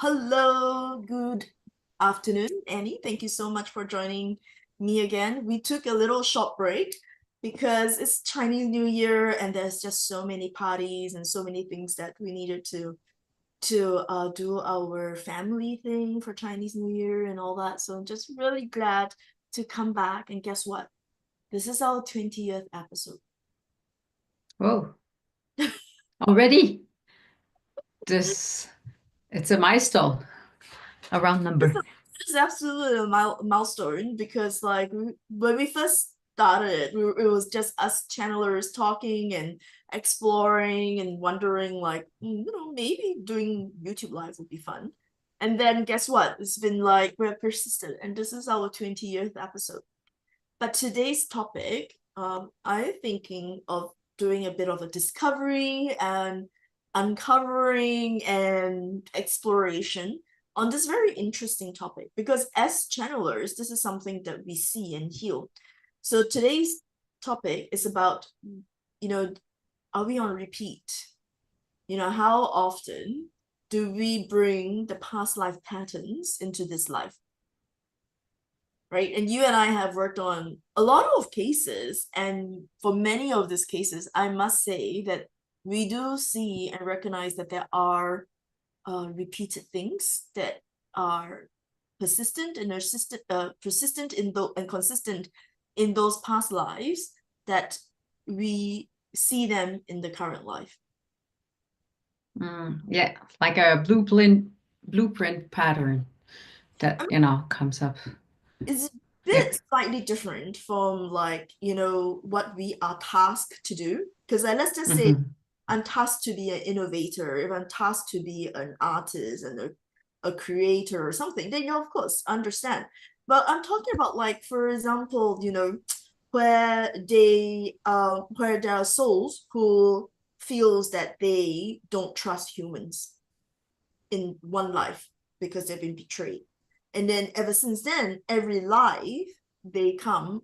Hello, good afternoon, Annie. Thank you so much for joining me again. We took a little short break because it's Chinese New Year and there's just so many parties and so many things that we needed to do our family thing for Chinese New Year and all that. So I'm just really glad to come back. And guess what? This is our 20th episode. Oh, already this it's a milestone, a round It's number. it's absolutely a milestone because when we first started, it was just us channelers talking and exploring and wondering maybe doing YouTube live would be fun. And then guess what? It's been like we're persistent, and this is our 20th episode. But today's topic, I'm thinking of doing a bit of a discovery and uncovering and exploration on this very interesting topic because as channelers, this is something that we see and heal. So today's topic is about, you know, are we on repeat? How often do we bring the past life patterns into this life? Right? And you and I have worked on a lot of cases, and for many of these cases, I must say that we do see and recognize that there are repeated things that are persistent and persistent and consistent in those past lives that we see them in the current life. Yeah, like a blueprint pattern I that mean, comes up. it's a Yeah. bit slightly different from what we are tasked to do. Because let's just say hmm I'm tasked to be an innovator, if I'm tasked to be an artist and a creator or something, then you of course understand. But I'm talking about for example, where there are souls who feels that they don't trust humans in one life because they've been betrayed. And then ever since then, every life they come,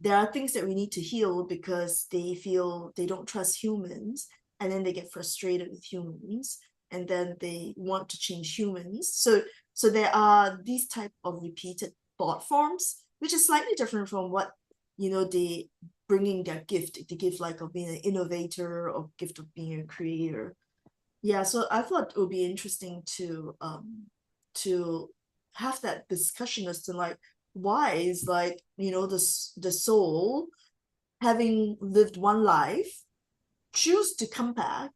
there are things that we need to heal because they feel they don't trust humans, and then they get frustrated with humans, and then they want to change humans. So there are these type of repeated thought forms, which is slightly different from what they bringing their gift, the gift like of being an innovator or gift of being a creator. Yeah, so I thought it would be interesting to have that discussion as to why is the soul having lived one life choose to come back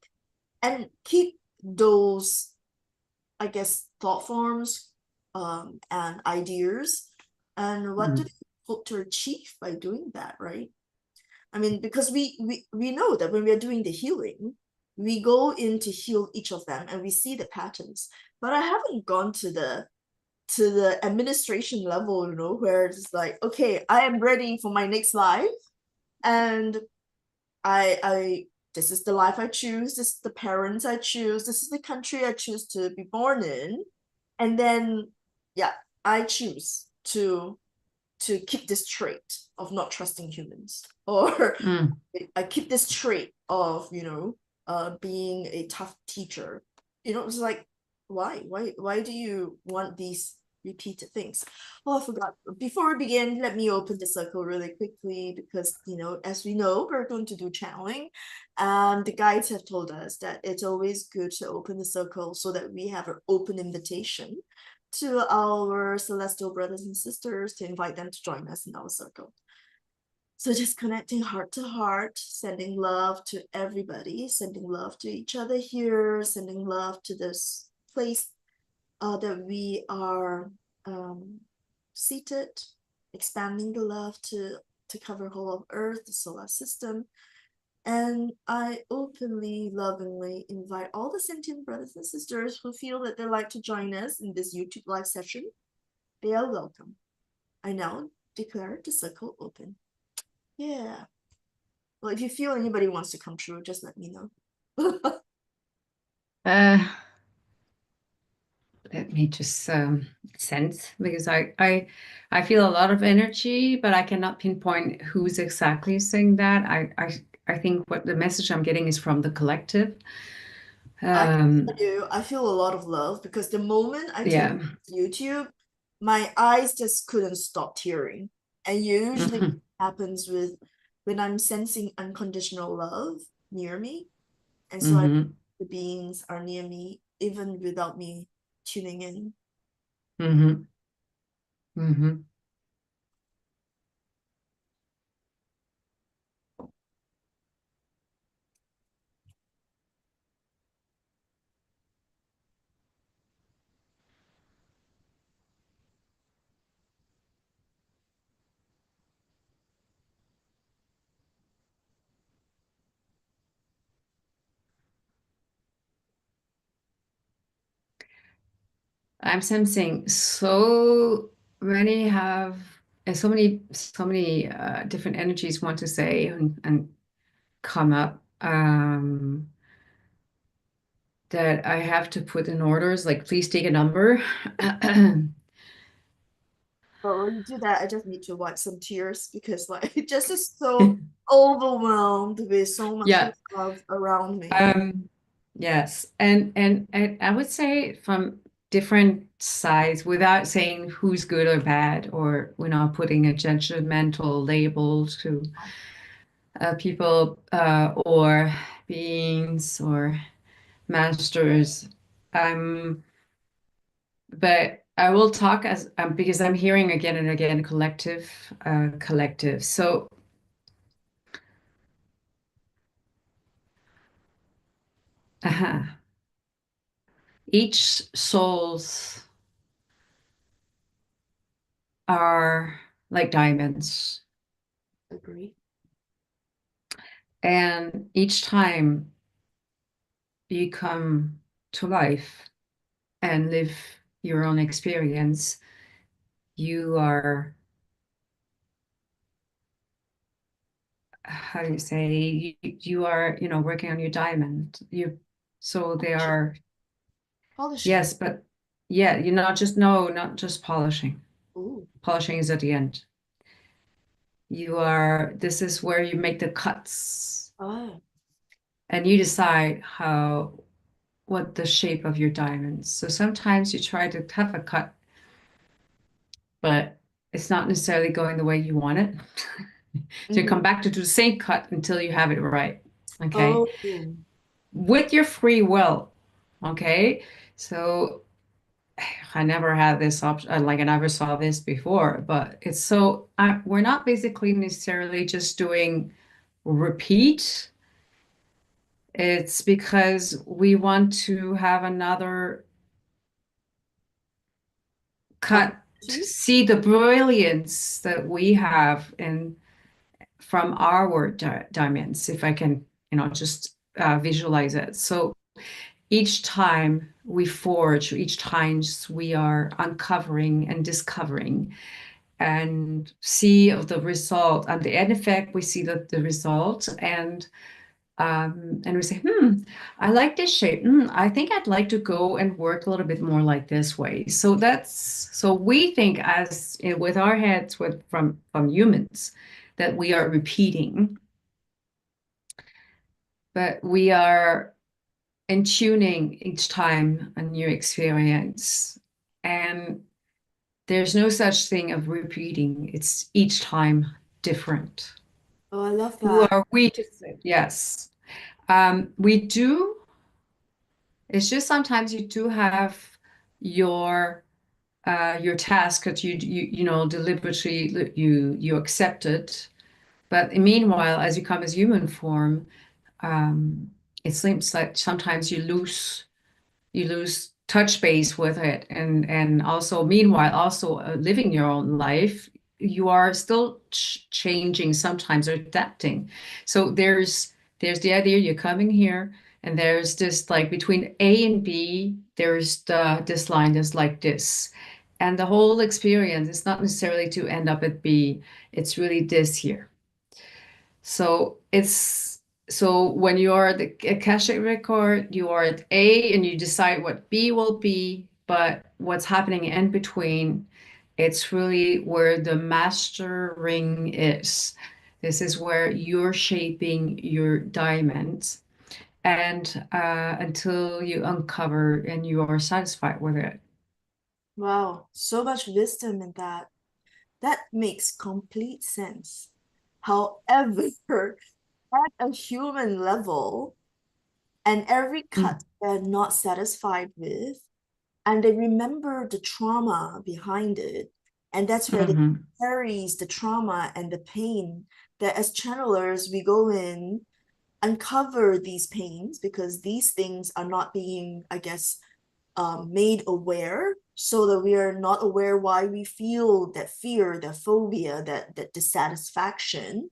and keep those, I guess, thought forms and ideas, and what do they hope to achieve by doing that, right? I mean, because we know that when we are doing the healing, we go in to heal each of them and we see the patterns. But I haven't gone to the administration level, where it's like, okay, I am ready for my next life, and I this is the life I choose, this is the parents I choose, this is the country I choose to be born in, and then yeah, I choose to keep this trait of not trusting humans, or Mm. I keep this trait of being a tough teacher. It's like, why do you want these repeated things? Oh, I forgot. Before we begin, let me open the circle really quickly because as we know, we're going to do channeling, and the guides have told us that it's always good to open the circle so that we have an open invitation to our celestial brothers and sisters to invite them to join us in our circle. So just connecting heart to heart, sending love to everybody, sending love to each other here, sending love to this place that we are um, seated, expanding the love to cover whole of Earth, the solar system. And I openly, lovingly invite all the sentient brothers and sisters who feel that they'd like to join us in this YouTube live session. They are welcome. I now declare the circle open. Yeah. Well, if you feel anybody wants to come through, just let me know. Uh, Let me just sense because I feel a lot of energy, but I cannot pinpoint who's exactly saying that. I think what the message I'm getting is from the collective. I Um, tell you, I feel a lot of love because the moment I turned yeah. on YouTube, my eyes just couldn't stop tearing. And usually Mhm, happens with when I'm sensing unconditional love near me. And so mhm, the beings are near me even without me tuning in. mhm, mhm. I'm sensing so many different energies want to say and come up that I have to put in orders. Like, please take a number. But when you do that, I just need to wipe some tears because like it just is so overwhelmed with so much Yeah. love around me. Um, yes. And I would say from different sides, without saying who's good or bad, or we're not putting a judgmental label to people or beings or masters. Um, but I will talk as because I'm hearing again and again collective, collective. So uh each souls are like diamonds, Agree. and each time you come to life and live your own experience, you are, how do you say, you are, working on your diamond. So they are, Polishing. yes, but yeah, you're not just, no, not just polishing. Ooh. Polishing is at the end. This is where you make the cuts Ah. and you decide what the shape of your diamonds. So sometimes you try to have a cut, but it's not necessarily going the way you want it. So you Mm-hmm. come back to do the same cut until you have it right. Okay. Oh. With your free will. Okay. So I never had this option, like I never saw this before, but it's so we're not basically necessarily just doing repeat. It's because we want to have another cut to Opportunity. see the brilliance that we have in from our diamonds, if I can, just visualize it. So each time we forge, each times we are uncovering and discovering and see of the result. And the end effect, we see the result, and we say, I like this shape. I think I'd like to go and work a little bit more like this way. So we think as with our heads from humans that we are repeating, but we are in tuning each time a new experience. And there's no such thing of repeating. It's each time different. Oh, I love Who that. are we to say? Yes. We do. It's just sometimes you do have your your task that deliberately you accept it. But meanwhile, as you come as human form, um, it seems like sometimes you lose touch base with it, and also meanwhile also living your own life, you are still changing sometimes or adapting. So there's the idea you're coming here, and there's this, like, between A and B, there's this line that's like this, and the whole experience is not necessarily to end up at B. It's really this here. So when you are at the Akashic record, you are at A and you decide what B will be, but what's happening in between, it's really where the master ring is. This is where you're shaping your diamonds. and until you uncover and you are satisfied with it. Wow, so much wisdom in that. That makes complete sense. However, at a human level, and every cut Mm, they're not satisfied with, and they remember the trauma behind it, and that's where they mhm, carries the trauma and the pain, that as channelers we go in, uncover these pains because these things are not being, I guess, made aware, so that we are not aware why we feel that fear, that phobia, that dissatisfaction.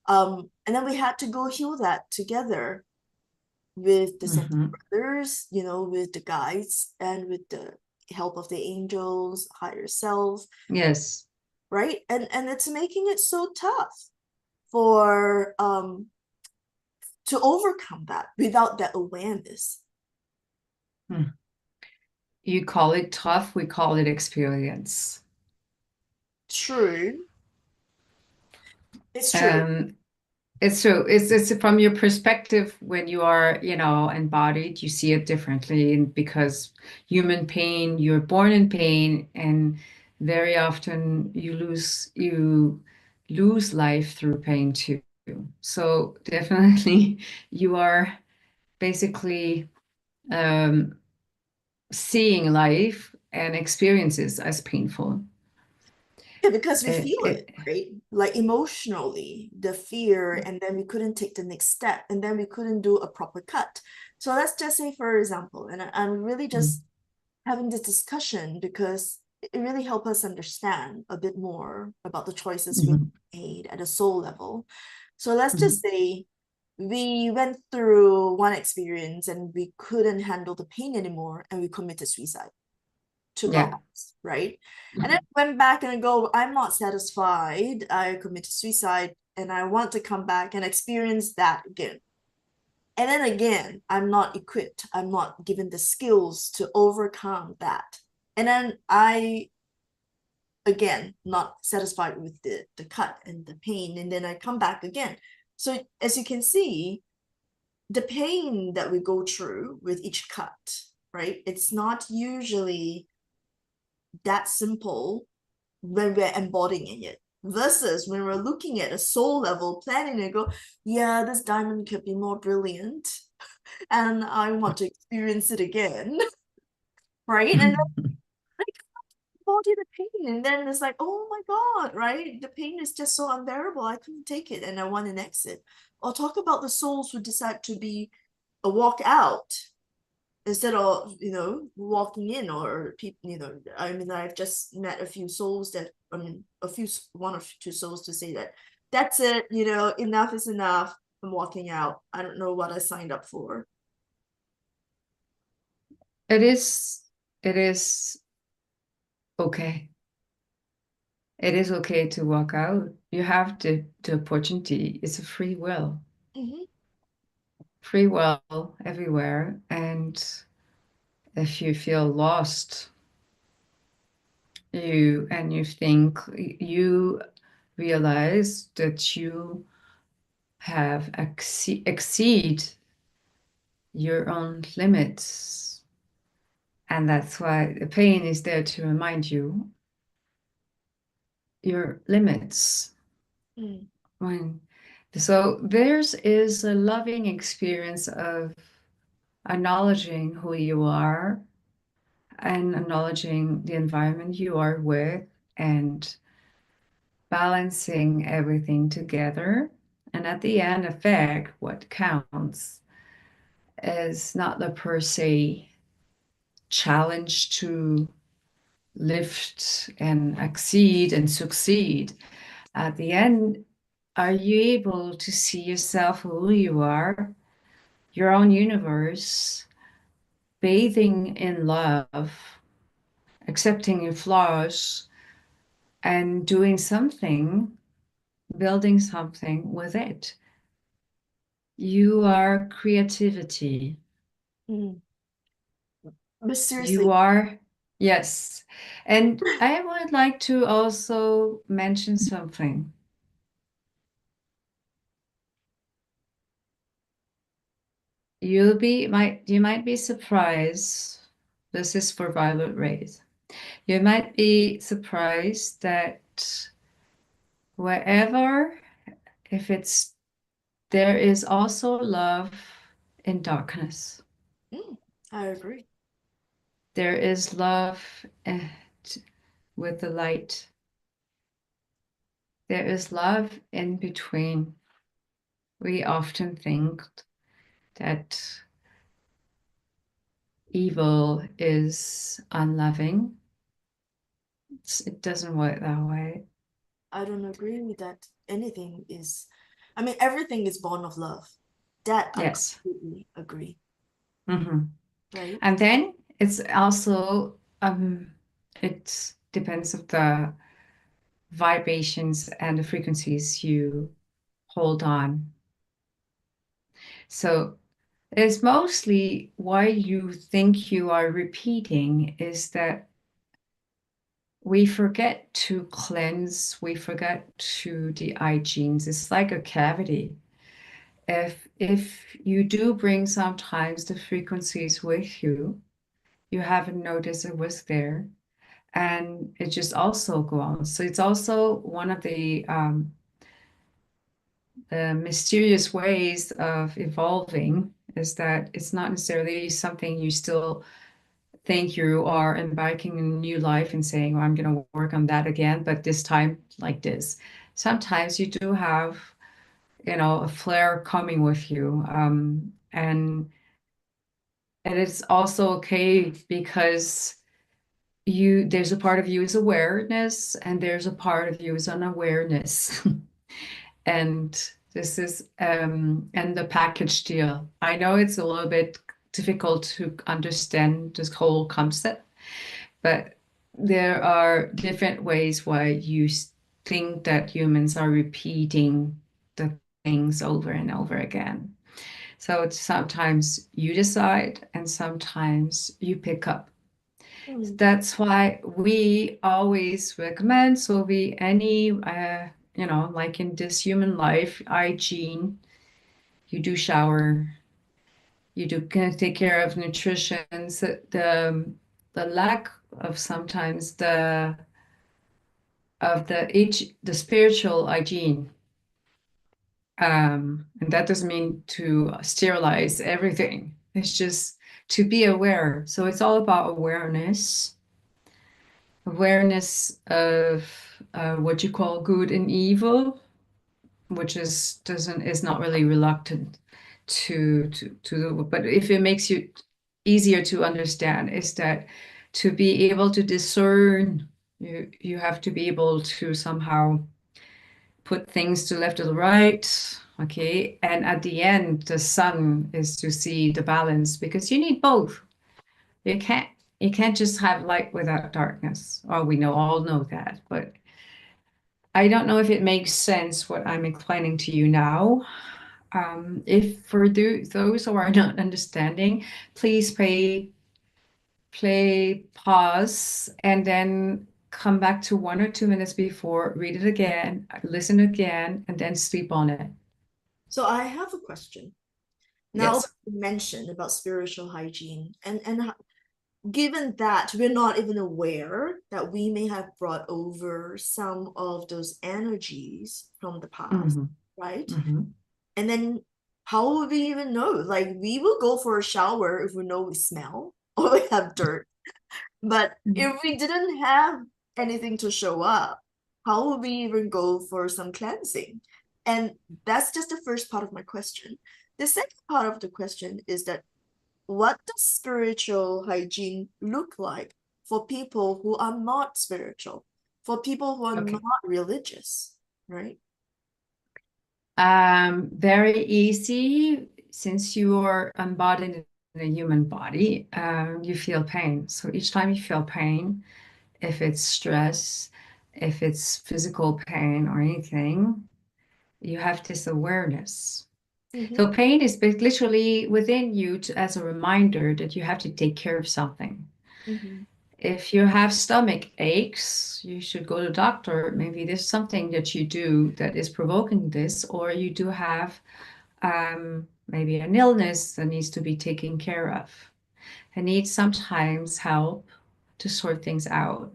And then we had to go heal that together with the center mhm. brothers, with the guides and with the help of the angels, higher self, Yes. right? And it's making it so tough for to overcome that without that awareness. Mm. You call it tough, we call it experience. True, it's true. Um, it's true. It's from your perspective when you are, embodied, you see it differently. And because human pain, you're born in pain, and very often you lose life through pain too. So definitely you are basically um, seeing life and experiences as painful. Yeah, because we It, feel it, it, right? Like emotionally, the fear, and then we couldn't take the next step, and then we couldn't do a proper cut. So let's just say, for example, and I'm really mm, just having this discussion because it really helps us understand a bit more about the choices we mhm, made at a soul level. So let's just mhm, say we went through one experience and we couldn't handle the pain anymore and we committed suicide to love yeah. us, right? And then Mhm, went back and go, I'm not satisfied. I committed suicide and I want to come back and experience that again. And then again, I'm not equipped. I'm not given the skills to overcome that. And then again, not satisfied with the cut and the pain. And then I come back again. So as you can see, the pain that we go through with each cut, right? It's not usually that simple when we're embodying it. Versus when we're looking at a soul level planning and go, yeah, this diamond could be more brilliant and I want to experience it again, right? And then mhm. I body the pain, and then it's like, oh my god, right? The pain is just so unbearable. I couldn't take it, and I want an exit. Or talk about the souls who decide to be a walk out instead of walking in, or people. I mean, I've just met a few souls that I mean, a few one or two souls to say that that's it. Enough is enough. I'm walking out. I don't know what I signed up for. It is okay. It is okay to walk out. You have the opportunity. It's a free will. Mm-hmm. Free will everywhere. And if you feel lost, you think you realize that you have exceed your own limits. And that's why the pain is there to remind you your limits. Mm. When so theirs is a loving experience of acknowledging who you are and acknowledging the environment you are with and balancing everything together. And at the end effect, what counts is not the per se challenge to lift and exceed and succeed. At the end, are you able to see yourself for who you are, your own universe, bathing in love, accepting your flaws, and doing something, building something with it? You are creativity. Mm. But You seriously, are, yes. And I would like to also mention something. you might be surprised. This is for violet rays. You might be surprised that wherever, if it's there is also love in darkness. Mm, I agree. There is love with the light. There is love in between. We often think that evil is unloving. It doesn't work that way. I don't agree with that. I mean, everything is born of love. That I Yes. completely agree, Hmm. right? And then it's also it depends of the vibrations and the frequencies you hold on. So it's mostly why you think you are repeating is that we forget to cleanse, we forget to the hygienes. It's like a cavity. If you do bring sometimes the frequencies with you, you haven't noticed it was there, and it just also go on. So it's also one of the mysterious ways of evolving is that it's not necessarily something you still think you are embarking in a new life and saying, well, I'm going to work on that again, but this time like this. Sometimes you do have, a flare coming with you. And it's also okay because there's a part of you is awareness and there's a part of you is unawareness. And this is and the package deal. I know it's a little bit difficult to understand this whole concept, but there are different ways why think that humans are repeating the things over and over again. So it's sometimes you decide and sometimes you pick up. Mm. That's why we always recommend, so we any like in this human life, hygiene, you do shower, you do kind of take care of nutrition. So the lack of sometimes the spiritual hygiene. And that doesn't mean to sterilize everything. It's just to be aware. So it's all about awareness of what you call good and evil, which is not really reluctant but if it makes you easier to understand, is that to be able to discern, you have to be able to somehow put things to left or the right. Okay. And at the end, the sun is to see the balance because you need both. You can't you can't just have light without darkness. Oh, we all know that, but I don't know if it makes sense what I'm explaining to you now. If for those who are not understanding, please play pause and then come back to 1 or 2 minutes before, read it again, listen again, and then sleep on it. So I have a question. Now that Yes. you mentioned about spiritual hygiene, and given that we're not even aware that we may have brought over some of those energies from the past, Hmm. right? Hmm. And then how would we even know? Like we will go for a shower if we know we smell or we have dirt. But if we didn't have anything to show up, how would we even go for some cleansing? And that's just the first part of my question. The second part of the question is that what does spiritual hygiene look like for people who are not spiritual, for people who are not Okay. religious, right? Very easy. Since you are embodied in a human body, you feel pain. So each time you feel pain, if it's stress, if it's physical pain or anything, you have this awareness. Mm-hmm, So pain is literally within you as a reminder that you have to take care of something. mm-hmm, If you have stomach aches, you should go to the doctor. Maybe there's something that you do that is provoking this, or you do have maybe an illness that needs to be taken care of. I need sometimes help to sort things out.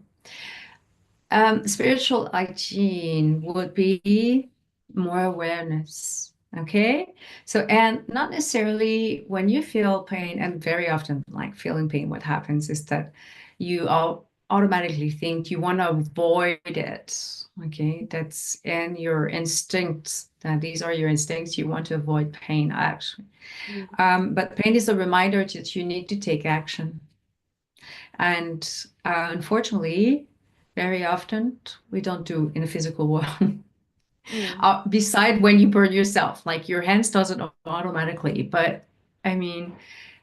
Spiritual hygiene would be more awareness. Okay. So, and not necessarily when you feel pain, and very often, like feeling pain, what happens is that you all automatically think you want to avoid it. Okay. That's in your instincts. That these are your instincts. You want to avoid pain, actually. Mm. But pain is a reminder that you need to take action. And unfortunately, very often we don't do in a physical world. Mm. Beside when you burn yourself, like your hands doesn't automatically, but I mean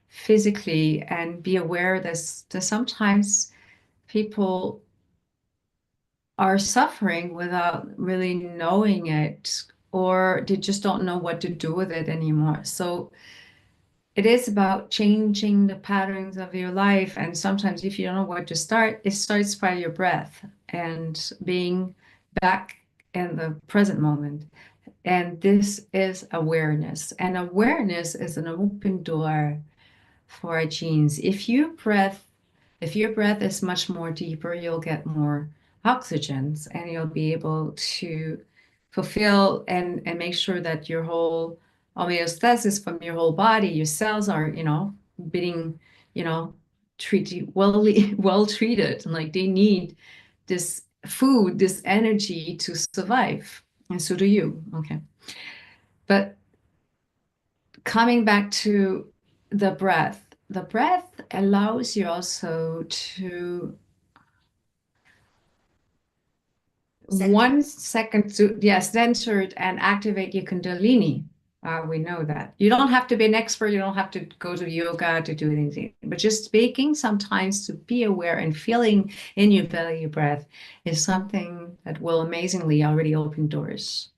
physically, and be aware that sometimes people are suffering without really knowing it, or they just don't know what to do with it anymore. So it is about changing the patterns of your life. And sometimes, if you don't know where to start, it starts by your breath and being back in the present moment. And this is awareness. And awareness is an open door for our genes. If your breath is much more deeper, you'll get more oxygens and you'll be able to fulfill and make sure that your whole homeostasis from your whole body, your cells are, being, you know, treated well treated. And like they need this food, this energy to survive. And so do you. Okay. But coming back to the breath allows you also to Center. 1 second to, yes, centered and activate your Kundalini. We know that. You don't have to be an expert. You don't have to go to yoga to do anything, but just speaking sometimes to be aware and feeling in your belly, your breath is something that will amazingly already open doors.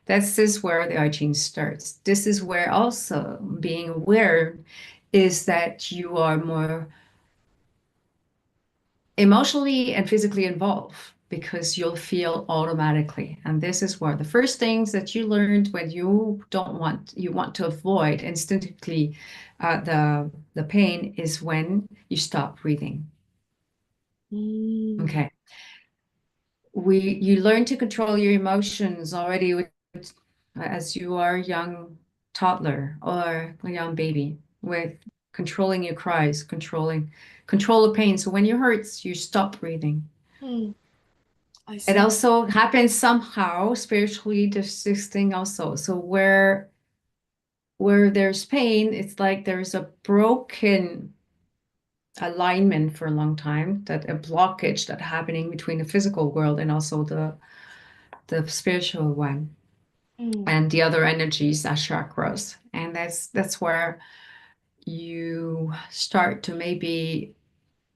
This is where the hygiene starts. This is where also being aware is that you are more emotionally and physically involved because you'll feel automatically. And this is where the first things that you learned when you want to avoid instinctively the pain is when you stop breathing. Mm. Okay. You learn to control your emotions already as you are a young toddler or a young baby with controlling your cries, control the pain. So when you hurts, you stop breathing. Mm. I It see. also happens somehow spiritually, there's this thing also. So where there's pain, it's like there's a broken alignment for a long time, that a blockage that happening between the physical world and also the spiritual one Mm. and the other energies, as chakras. And that's where you start to maybe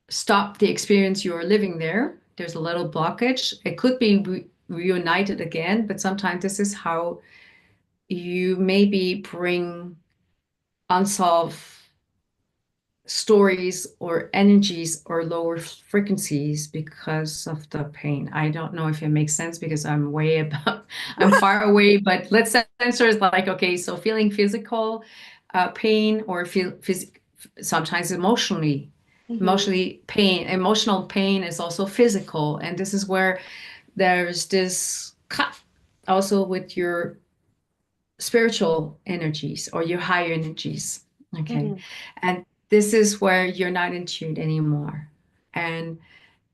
stop the experience you're living there. There's a little blockage. It could be reunited again, but sometimes this is how you maybe bring unsolved stories or energies or lower frequencies because of the pain. I don't know if it makes sense because I'm far away, but let's answer is like, okay, so feeling physical pain or sometimes Mm-hmm. emotional pain is also physical. And this is where there's this cut also with your spiritual energies or your higher energies. Okay. Mm-hmm. And this is where you're not in tune anymore. And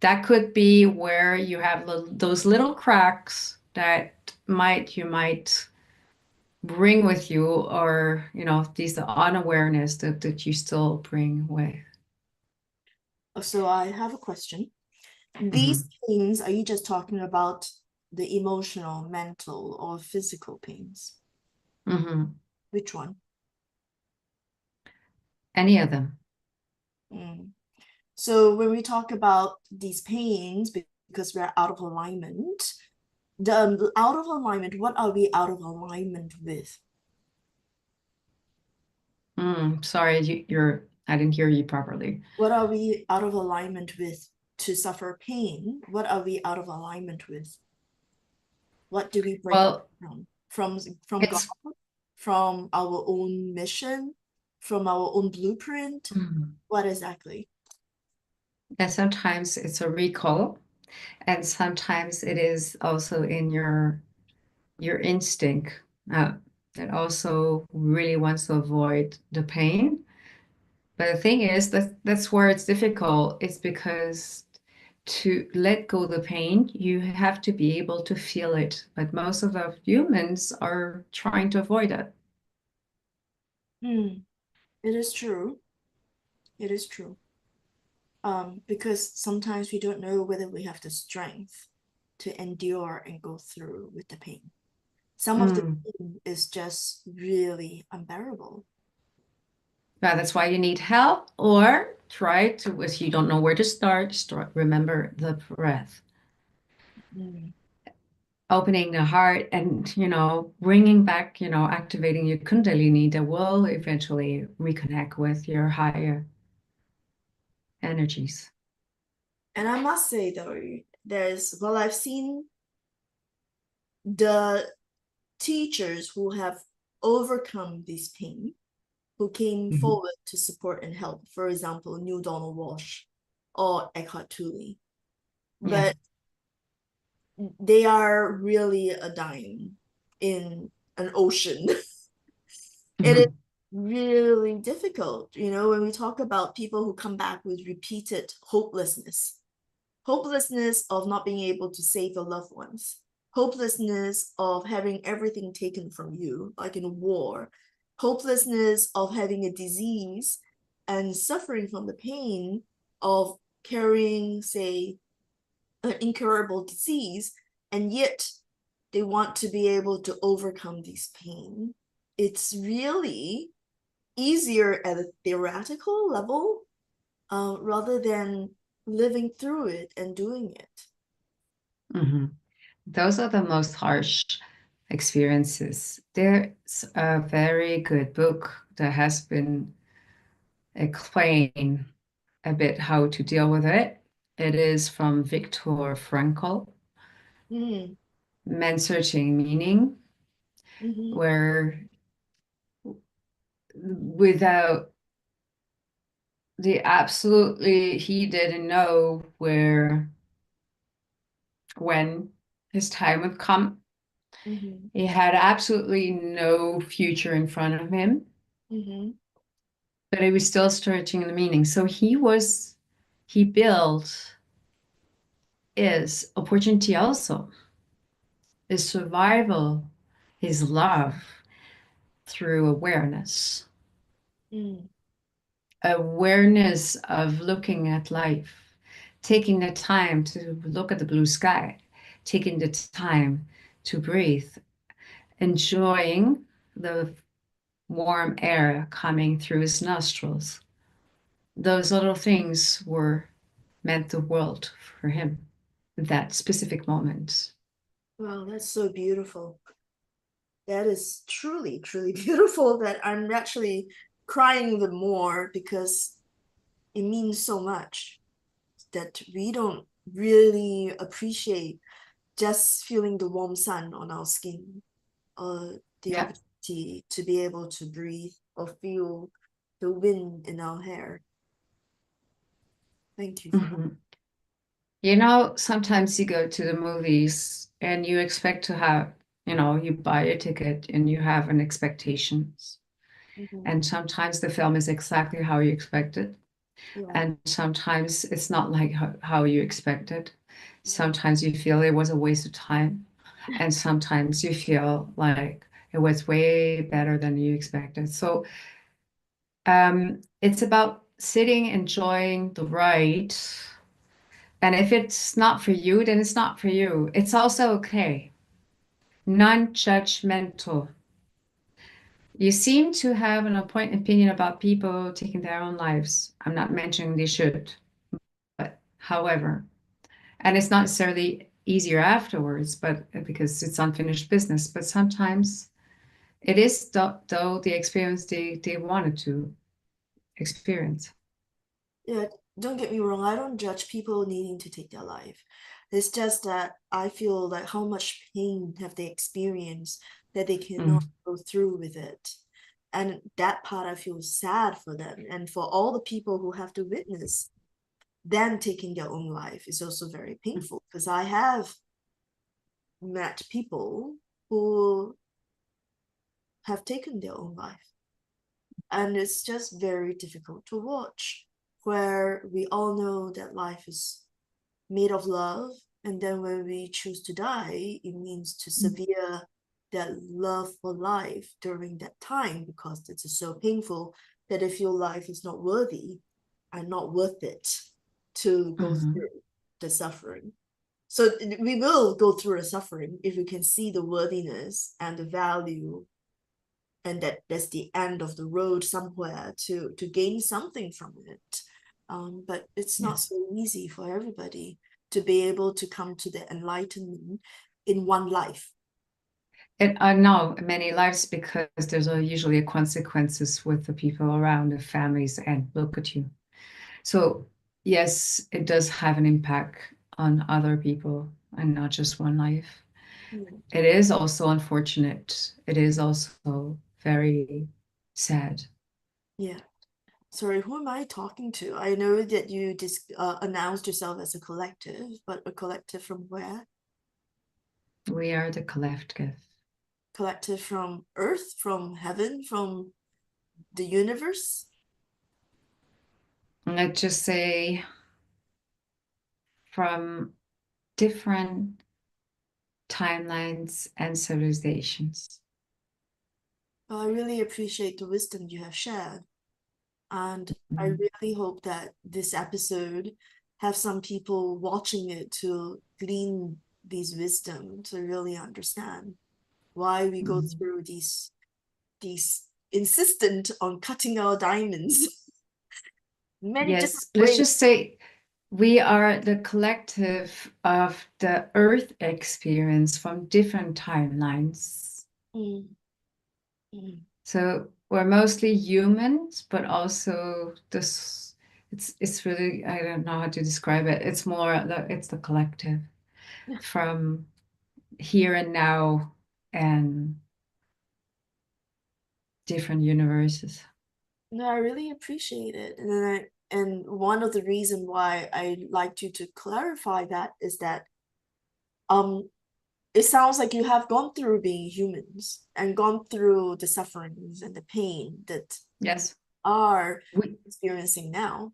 that could be where you have those little cracks that you might bring with you, or, these unawareness that you still bring with. So I have a question. These Mhm. pains, are you just talking about the emotional, mental, or physical pains? Mhm. Which one? Any of them. Mm. So when we talk about these pains, because we're out of alignment, the out of alignment, what are we out of alignment with? Sorry, I didn't hear you properly. What are we out of alignment with to suffer pain? What are we out of alignment with? What do we break Well, from? From God? it's from our own mission, from our own blueprint? Mhm. What exactly? And sometimes it's a recall, and sometimes it is also in your instinct that also really wants to avoid the pain. But the thing is that that's where it's difficult. It's because to let go the pain, you have to be able to feel it. But most of the humans are trying to avoid it. Hmm, it is true. It is true. Because sometimes we don't know whether we have the strength to endure and go through with the pain. Some of the Mm. pain is just really unbearable. Yeah, that's why you need help, or try to, if you don't know where to start, remember the breath, Mm. opening the heart and, bringing back, activating your Kundalini that will eventually reconnect with your higher energies. And I must say though, well, I've seen the teachers who have overcome this pain, who came Mhm. forward to support and help. For example, New Donald Walsh or Eckhart Tolle. Yeah. But they are really a dime in an ocean. It is Mhm. really difficult, when we talk about people who come back with repeated hopelessness of not being able to save your loved ones, hopelessness of having everything taken from you, like in a war, hopelessness of having a disease and suffering from the pain of carrying, say, an incurable disease, and yet they want to be able to overcome this pain. It's really easier at a theoretical level, rather than living through it and doing it. Mhm. Those are the most harsh experiences. There's a very good book that has been explained a bit how to deal with it. It is from Viktor Frankl, Mm, Men Searching Meaning, mm-hmm, where without he didn't know when his time would come. mm-hmm, He had absolutely no future in front of him, mm-hmm, but he was still searching the meaning. So he built his opportunity also, his survival, his love through mm, awareness of looking at life, taking the time to look at the blue sky, taking the time to breathe, enjoying the warm air coming through his nostrils. Those little things were meant the world for him at that specific moment. wow, that's so beautiful. That is truly, truly beautiful, that I'm actually crying the more because it means so much that we don't really appreciate just feeling the warm sun on our skin, or the Yeah. opportunity to be able to breathe or feel the wind in our hair. Thank you for that. Mhm. Sometimes you go to the movies and you expect to have, you buy a ticket and you have an expectations. Mhm. And sometimes the film is exactly how you expect it. Yeah. And sometimes it's not like how you expected. Mhm. Sometimes you feel it was a waste of time. And sometimes you feel like it was way better than you expected. So it's about sitting, enjoying the ride. And if it's not for you, then it's not for you. It's also okay. Non-judgmental. You seem to have an opinion about people taking their own lives. I'm not mentioning they should, but however, and it's not necessarily easier afterwards, but because it's unfinished business. But sometimes it is though the experience they wanted to experience. Yeah, don't get me wrong, I don't judge people needing to take their life. It's just that I feel like how much pain have they experienced that they cannot Mm, go through with it. And that part I feel sad for them. And for all the people who have to witness them taking their own life is also very painful because I have met people who have taken their own life. And it's just very difficult to watch, where we all know that life is made of love. And then when we choose to die, it means to sever that love for life during that time because it's so painful that if your life is not worthy and not worth it to go mhm, through the suffering. So we will go through the suffering if we can see the worthiness and the value and that that's the end of the road somewhere to gain something from it. But it's not yes. so easy for everybody to be able to come to the enlightenment in one life. It I know many lives because there's usually a consequences with the people around, the families, and look at you. So yes, it does have an impact on other people and not just one life. Yeah. It is also unfortunate. It is also very sad. Yeah. Sorry, who am I talking to? I know that you announced yourself as a collective, but a collective from where? We are the collective. Collective from Earth, from heaven, from the universe? Let's just say from different timelines and civilizations. Well, I really appreciate the wisdom you have shared. And I Mm, really hope that this episode have some people watching it to glean these wisdom to really understand why we go mm. through these insistent on cutting our diamonds many different Yes, let's ways. just say we are the collective of the Earth experience from different timelines. Mm, mm, So we're mostly humans, but also this it's really I don't know how to describe it. It's more it's the collective from here and now and different universes. no, I really appreciate it. And one of the reason why I liked you to clarify that is that um it sounds like you have gone through being humans and gone through the sufferings and the pain that Yes. are We experiencing now.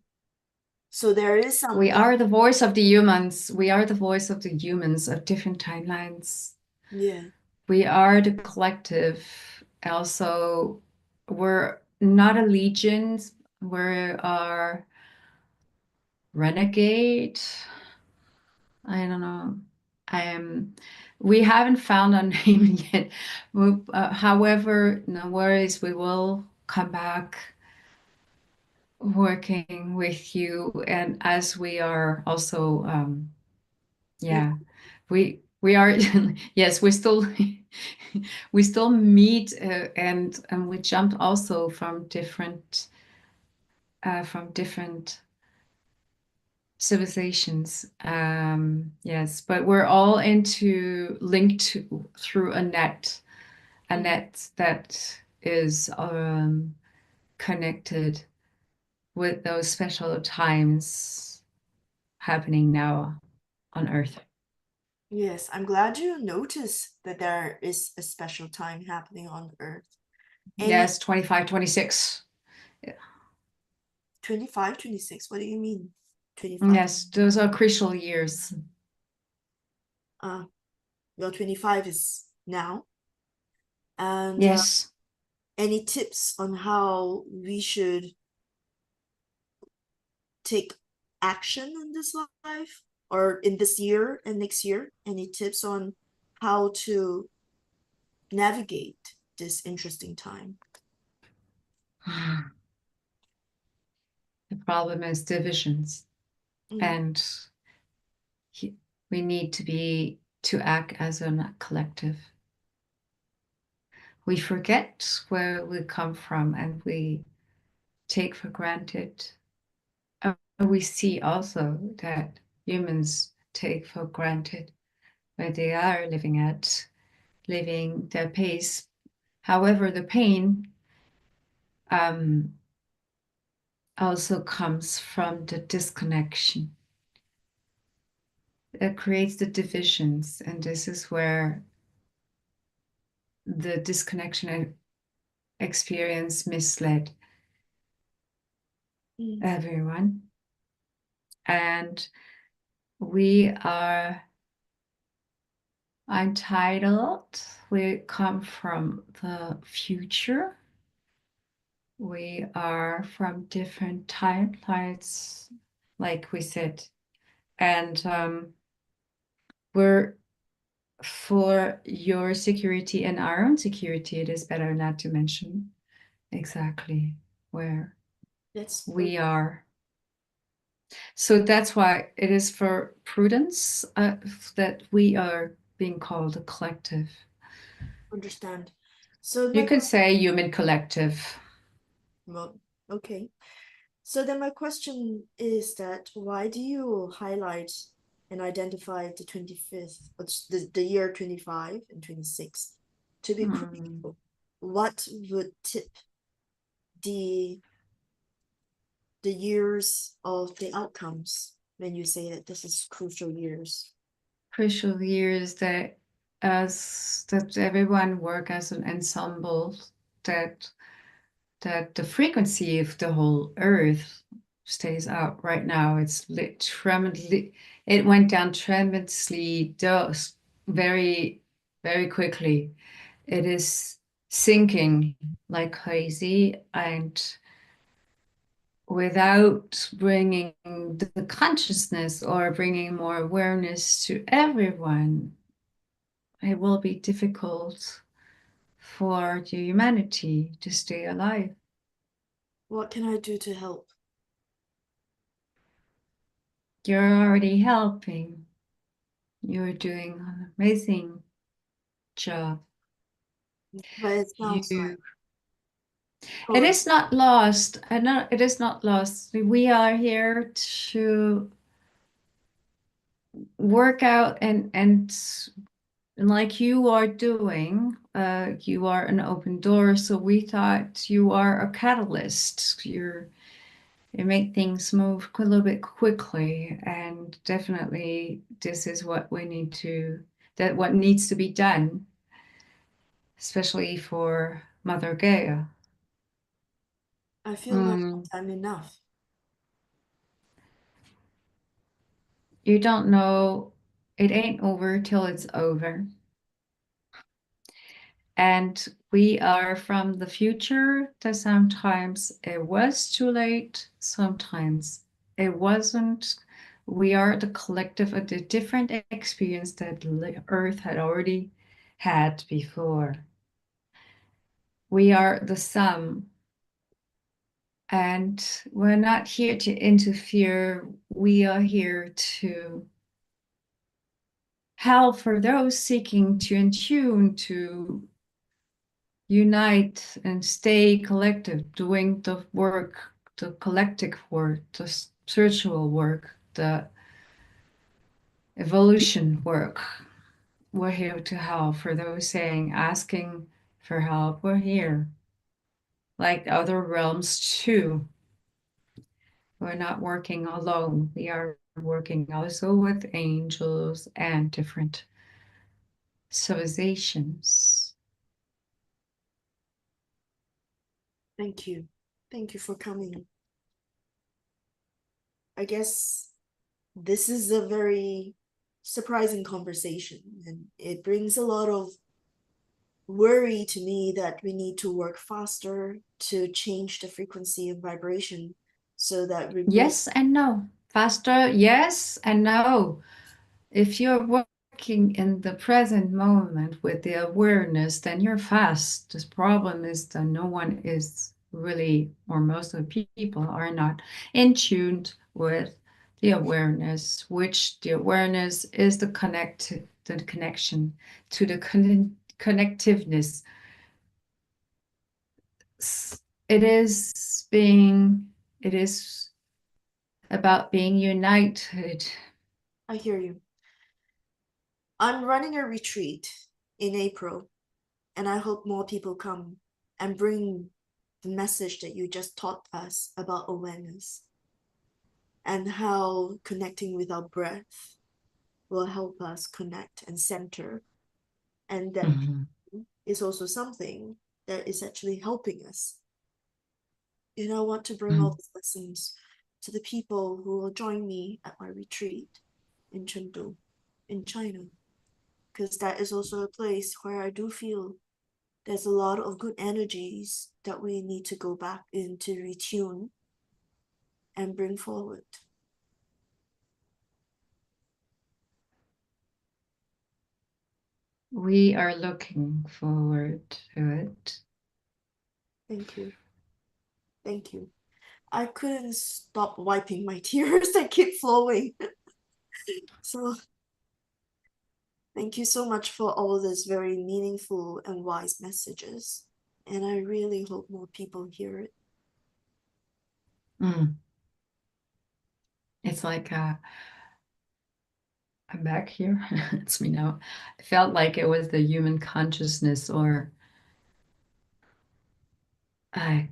So there is we some, are the voice of the humans. We are the voice of the humans of different timelines. yeah, We are the collective. Also, we're not a legion. We are renegade. I don't know. Um, we haven't found a name yet. However, no worries. We will come back working with you, and as we are also, yeah, yeah, we are. Yes, we still we still meet, and we jump also from different civilizations. Yes, but we're all into linked through a mm, net that is connected with those special times happening now on Earth. yes. I'm glad you noticed that there is a special time happening on Earth. Any Yes, 25, 26. 25, 26? What do you mean? 25? Yes, those are crucial years. Uh, well, 25 is now. And Yes. any tips on how we should take action in this life or in this year and next year? Any tips on how to navigate this interesting time? The problem is divisions, Mm, and we need to act as a collective. We forget where we come from, and we take for granted We see also that humans take for granted where they are living their pace. However, the pain um, also comes from the disconnection that creates the divisions, and this is where the disconnection experience misled Mm. everyone. And we are entitled, we come from the future, we are from different timelines, like we said, and we're for your security and our own security, it is better not to mention exactly where That's we are. So that's why it is for prudence that we are being called a collective. understand. So You my could question, say human collective. well, okay. So then my question is that why do you highlight and identify the 25th, the year 25 and 26 to be Hmm. crucial? What would tip the the years of the outcomes when you say that this is crucial years? Crucial years that everyone work as an ensemble, that that the frequency of the whole earth stays up right now. It's tremendously, it went down tremendously, very, very quickly. It is sinking like crazy, and without bringing the consciousness or bringing more awareness to everyone, it will be difficult for the humanity to stay alive. What can I do to help? You're already helping. You're doing an amazing job. But it sounds like, You, go it ahead. is not lost. I know it is not lost. We are here to work out and like you are doing, you are an open door. So we thought you are a catalyst. You make things move a little bit quickly, and definitely this is what we need to that what needs to be done, especially for Mother Gaia. I feel like Mm, I'm enough. you don't know, it ain't over till it's over. And we are from the future that sometimes it was too late, sometimes it wasn't. We are the collective of the different experience that Earth had already had before. We are the sum, and we're not here to interfere. We are here to help for those seeking to attune to unite and stay collective, doing the work, the collective work, the spiritual work, the evolution work. We're here to help. For those saying, asking for help, we're here. Like other realms too. We're not working alone. We are working also with angels and different civilizations. Thank you. Thank you for coming. I guess this is a very surprising conversation, and it brings a lot of worry to me that we need to work faster to change the frequency and vibration so that we bring. Yes and no. Faster, yes and no. If you're working in the present moment with the awareness, then you're fast. The problem is that no one is really, or most of the people are not in tune with the awareness, which the awareness is the connection to the connectiveness. It is being, it is. about being united. I hear you. I'm running a retreat in April, and I hope more people come and bring the message that you just taught us about awareness and how connecting with our breath will help us connect and center. And that Mhm. is also something that is actually helping us. I want to bring all Mm. these lessons to the people who will join me at my retreat in Chengdu, in China, because that is also a place where I do feel there's a lot of good energies that we need to go back in to retune and bring forward. We are looking forward to it. Thank you. Thank you. I couldn't stop wiping my tears that keep flowing. So thank you so much for all these very meaningful and wise messages. And I really hope more people hear it. Mm. It's like I'm back here. It's me now. I felt like it was the human consciousness, or I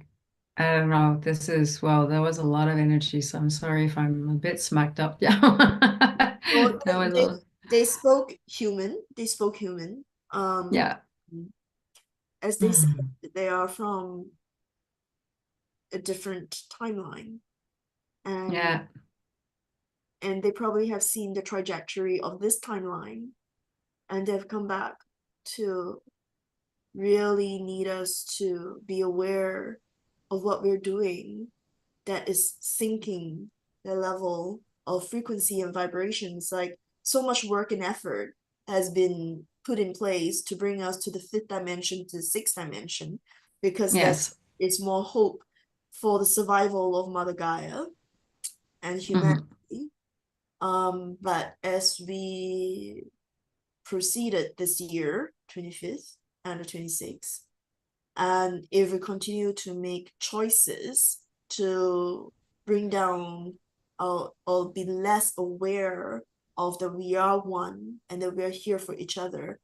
I don't know. This is, well, there was a lot of energy, so I'm sorry if I'm a bit smacked up. Yeah. Well, That was they, a, they spoke human. They spoke human. Um, yeah. as they said, Mm. they are from a different timeline, and Yeah. they probably have seen the trajectory of this timeline, and they've come back to really need us to be aware of what we're doing that is sinking the level of frequency and vibrations. Like so much work and effort has been put in place to bring us to the fifth dimension, to the sixth dimension, because there's Yes. is more hope for the survival of Mother Gaia and Mhm. humanity. But as we proceeded this year, 25th and the 26th, and if we continue to make choices to bring down or be less aware of that we are one and that we're here for each other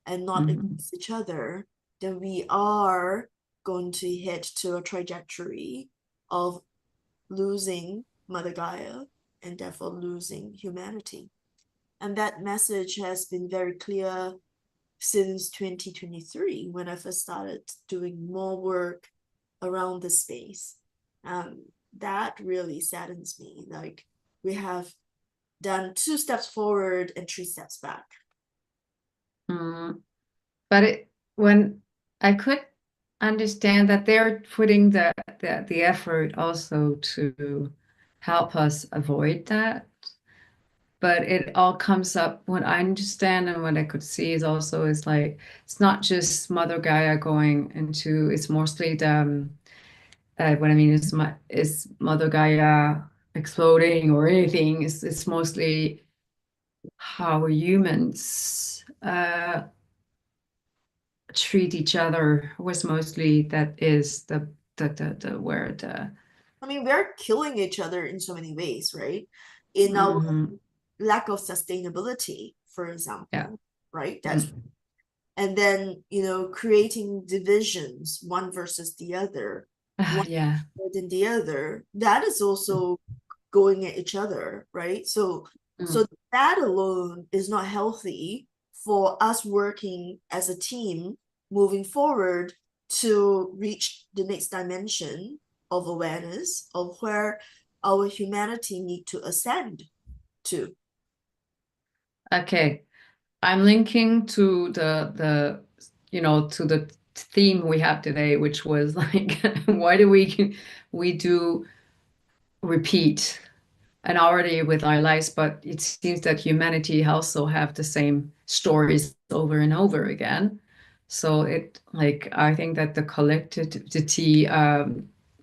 and not Mhm. against each other, then we are going to head to a trajectory of losing Mother Gaia and therefore losing humanity. And that message has been very clear since 2023 when I first started doing more work around the space. Um, that really saddens me. Like we have done 2 steps forward and 3 steps back. Mm. But when I could understand that they're putting the effort also to help us avoid that. But it all comes up, what I understand and what I could see is also is like it's not just Mother Gaia going into, it's mostly the what I mean is Mother Gaia exploding or anything. It's mostly how humans treat each other was mostly, that is the where the I mean, we're killing each other in so many ways, right? In our mhm, lack of sustainability, for yeah. example, right? That's Mm. and then creating divisions, one versus the other, one Yeah. more than the other. That is also going at each other, right? So Mm. that alone is not healthy for us working as a team moving forward to reach the next dimension of awareness of where our humanity need to ascend to. Okay. I'm linking to to the theme we have today, which was like, why do we do repeat an already with our lives, but it seems that humanity also have the same stories over and over again. So it, like, I think that the collectivity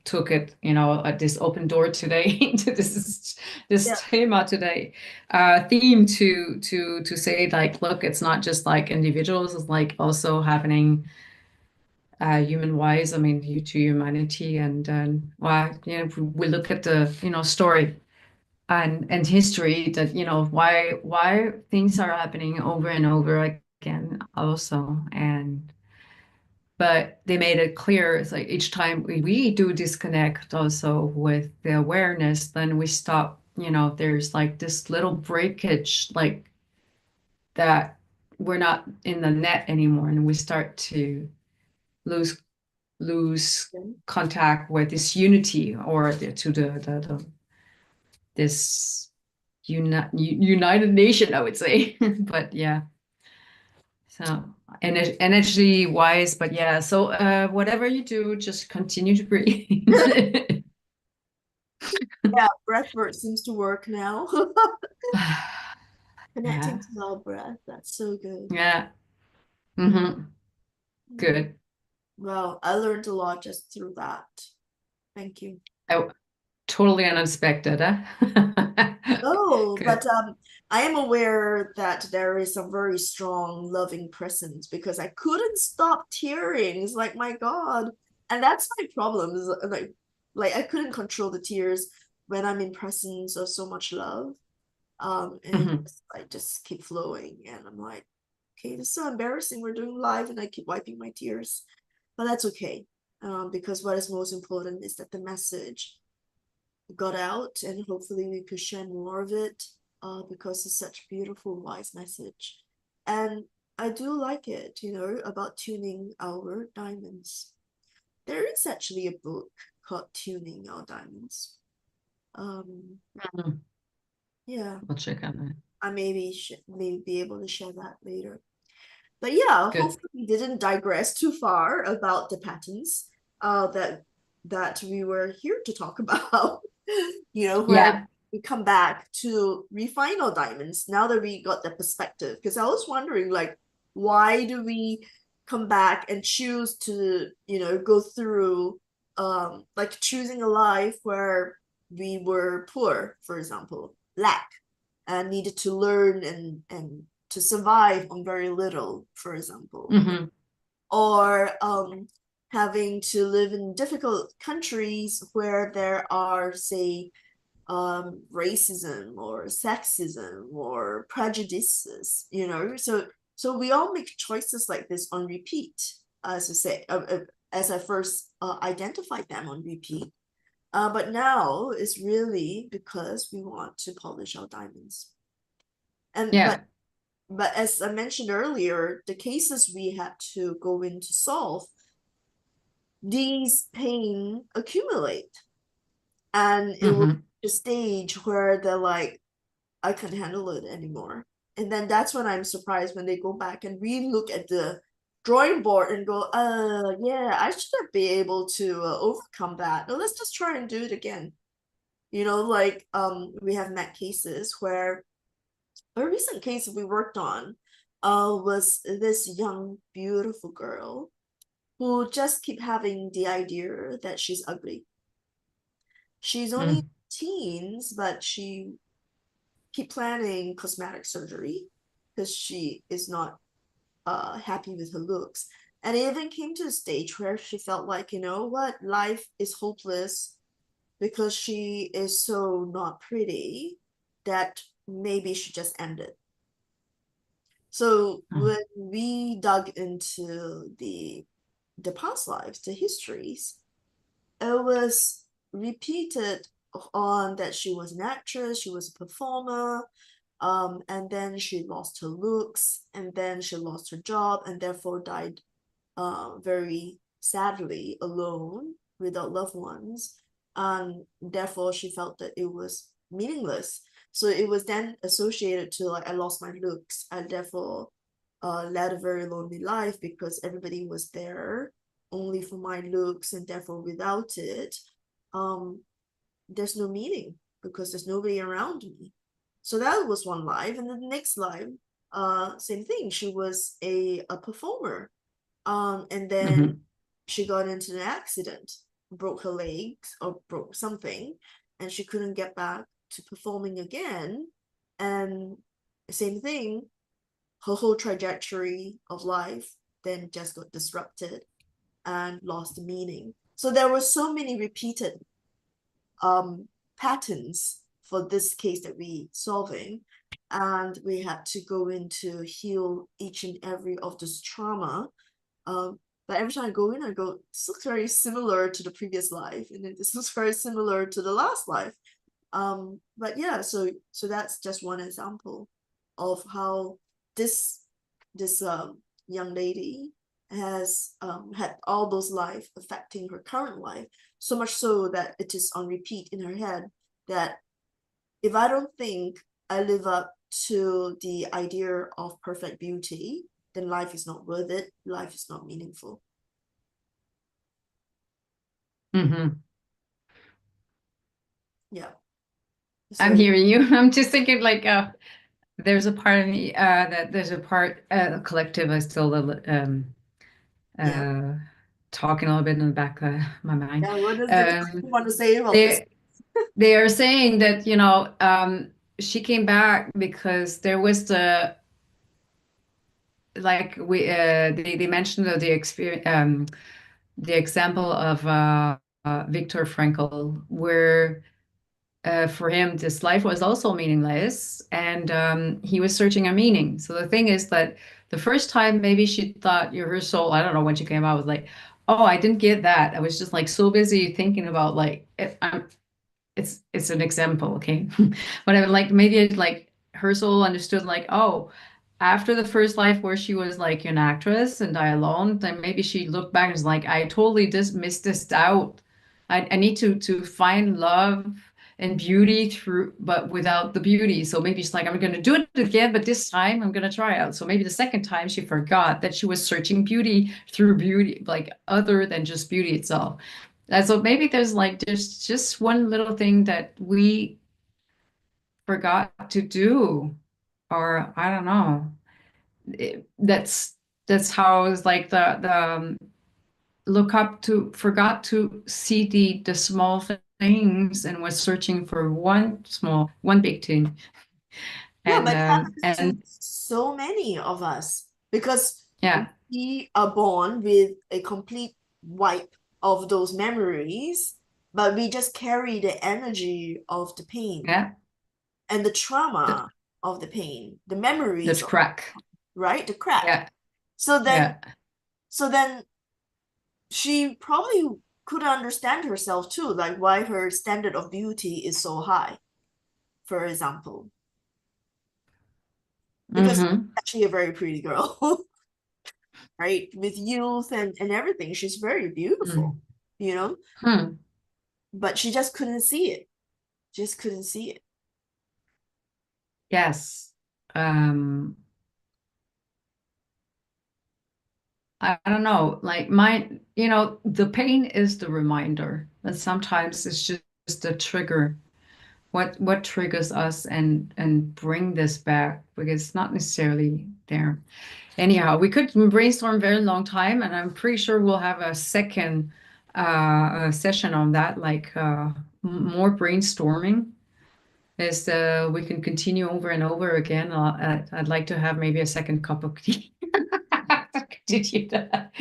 took it, at this open door today into this Yeah. tema today, theme to say, like, look, it's not just like individuals, it's like also happening human wise. I mean, to humanity, and well, we look at the story. and history that, why things are happening over and over again also. And but they made it clear, it's like each time we do disconnect also with the awareness, then we stop, there's like this little breakage, like that we're not in the net anymore, and we start to lose lose contact with this unity, or the this united nation, I would say. But yeah, so energy wise, but yeah, so whatever you do, just continue to breathe. Yeah, breath work seems to work now. Connecting Yeah, to our breath. That's so good. yeah. Hmm. Mm. Good. Wow, I learned a lot just through that. Thank you. Oh, totally unexpected, huh? Oh, but Good. I am aware that there is some very strong loving presence because I couldn't stop tearing. It's like, my God. And that's my problem is like I couldn't control the tears when I'm in presence of so much love. And it Hmm. just like just keep flowing. And I'm like, okay, this is so embarrassing. We're doing live and I keep wiping my tears. But that's okay. Because what is most important is that the message got out and hopefully we could share more of it because it's such a beautiful, wise message. And I do like it, about tuning our diamonds. There is actually a book called Tuning Our Diamonds. Um, yeah, I'll check on that. I maybe be able to share that later. But yeah, Good. hopefully we didn't digress too far about the patterns that we were here to talk about. Where Yeah. we come back to refine our diamonds now that we got the perspective. Because I was wondering, like, why do we come back and choose to, go through like choosing a life where we were poor, for example, lack, and needed to learn and to survive on very little, for example, Hmm. or having to live in difficult countries where there are, say, racism or sexism or prejudices, so we all make choices like this on repeat, as I say, as I first identified them on repeat. But now it's really because we want to polish our diamonds. And Yeah. but as I mentioned earlier, the cases we had to go in to solve, these pain accumulate. And it will Hmm. be a stage where they're like, I can't handle it anymore. And then that's when I'm surprised when they go back and re-look at the drawing board and go, yeah, I should be able to overcome that. No, let's just try and do it again. Like we have met cases where a recent case we worked on was this young, beautiful girl who just keep having the idea that she's ugly. She's only Mm. teens, but she keep planning cosmetic surgery because she is not happy with her looks. And it even came to a stage where she felt like, you know what, life is hopeless because she is so not pretty that maybe she just ended. So when we dug into the past lives, the histories, it was repeated on that she was an actress, she was a performer, and then she lost her looks, and then she lost her job, and therefore died very sadly alone without loved ones. And therefore she felt that it was meaningless. So it was then associated to like I lost my looks. I therefore led a very lonely life because everybody was there only for my looks, and therefore without it, um, there's no meaning because there's nobody around me. So that was one life, and then the next life, same thing. She was a performer, and then Hmm. she got into an accident, broke her legs or broke something, and she couldn't get back to performing again. And same thing, her whole trajectory of life then just got disrupted and lost the meaning. So there were so many repeated um patterns for this case that we solving, and we had to go in to heal each and every of this trauma. Um, but every time I go in, I go, this looks very similar to the previous life, and then this looks very similar to the last life. But yeah, so that's just one example of how this this young lady has had all those life affecting her current life, so much so that it is on repeat in her head that if I don't think I live up to the idea of perfect beauty, then life is not worth it, life is not meaningful. Hmm. Yeah. I'm So hearing you. I'm just thinking like, there's a part of me that there's a part collective I still yeah. uh, talking a little bit in the back of my mind. Yeah, what does the Um, collective want to say about this? they they are saying that, she came back because there was the like we they mentioned the experience, the example of Viktor Frankl, where for him this life was also meaningless, and he was searching a meaning. So the thing is that the first time maybe she thought her soul, I don't know, when she came out, was like, oh, I didn't get that. I was just like so busy thinking about like it's an example, okay? But I would like maybe it like her soul understood like, oh, after the first life where she was like an actress and die alone, then maybe she looked back and was like, I totally just missed this out. I need to find love and beauty through, but without the beauty. So maybe she's like, I'm gonna do it again, but this time I'm gonna try out. So maybe the second time she forgot that she was searching beauty through beauty, like other than just beauty itself. And so maybe there's just one little thing that we forgot to do, or I don't know. That's how it's like the look up to forgot to see the small things and was searching for one big thing. Yeah, And but it happens to and so many of us because yeah, we are born with a complete wipe of those memories, but we just carry the energy of the pain yeah, and the the, trauma of the pain, the that's memories of, crack. right? The crack. Yeah, So then, yeah. so then she probably couldn't understand herself too, like why her standard of beauty is so high, for example, because she's Mm-hmm. actually a very pretty girl. Right? With youth and everything. She's very beautiful, you know, Mm-hmm. but she just couldn't see it. Just couldn't see it. Yes. Um, I don't know, like the pain is the reminder, but sometimes it's just a trigger. What triggers us and bring this back because it's not necessarily there. Anyhow, we could brainstorm a very long time, and I'm pretty sure we'll have a second session on that, like more brainstorming. As we can continue over and over again. I'd like to have maybe a second cup of tea to do that,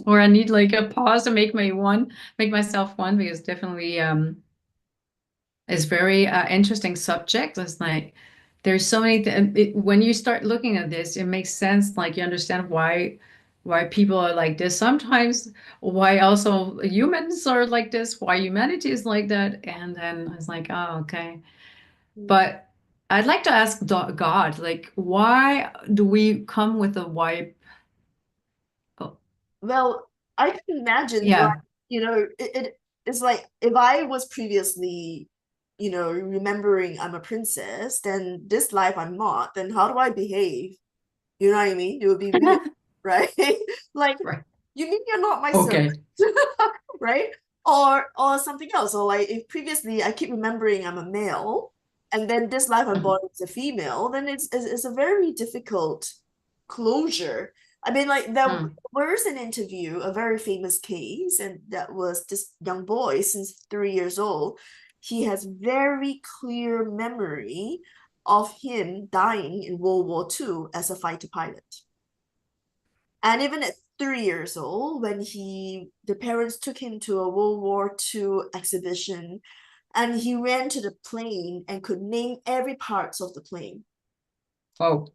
or I need like a pause to make myself one, because definitely it's very interesting subject. It's like there's so many when you start looking at this, it makes sense. Like you understand why people are like this sometimes, why also humans are like this, why humanity is like that, and then it's like, oh, okay. But I'd like to ask God, like, why do we come with a wipe? Oh, Well, I can imagine, like, yeah. it's like if I was previously, remembering I'm a princess, then this life I'm not, then how do I behave? You know what I mean? It would be weird, right? Like, Right. you mean you're not my servant, Okay. right? Or something else. Or like if previously I keep remembering I'm a male, and then this life I'm born as a female, then it's a very difficult closure. I mean, like there Hmm. was an interview, a very famous case, and that was this young boy since 3 years old. He has very clear memory of him dying in World War II as a fighter pilot. And even at 3 years old, when the parents took him to a World War II exhibition, And he ran to the plane and could name every parts of the plane. Oh,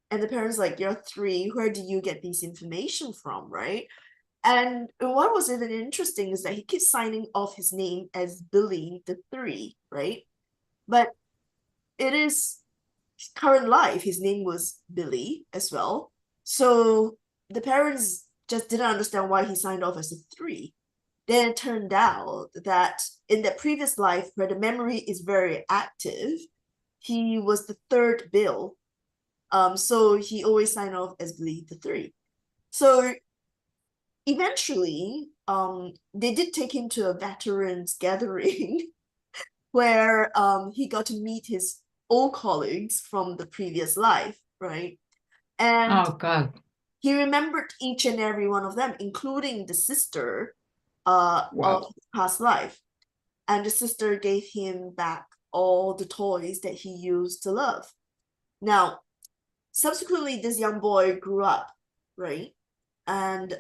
And the parents like, you're three, where do you get these information from, right? And what was even interesting is that he keeps signing off his name as Billy the Three, right? But it is current life, his name was Billy as well. So the parents just didn't understand why he signed off as a three. Then it turned out that in the previous life, where the memory is very active, he was the third Bill. So he always signed off as Billy the Three. So eventually, they did take him to a veterans gathering where he got to meet his old colleagues from the previous life, right? And oh God. he remembered each and every one of them, including the sister of Wow. his past life. And the sister gave him back all the toys that he used to love. Now, subsequently, this young boy grew up, right? And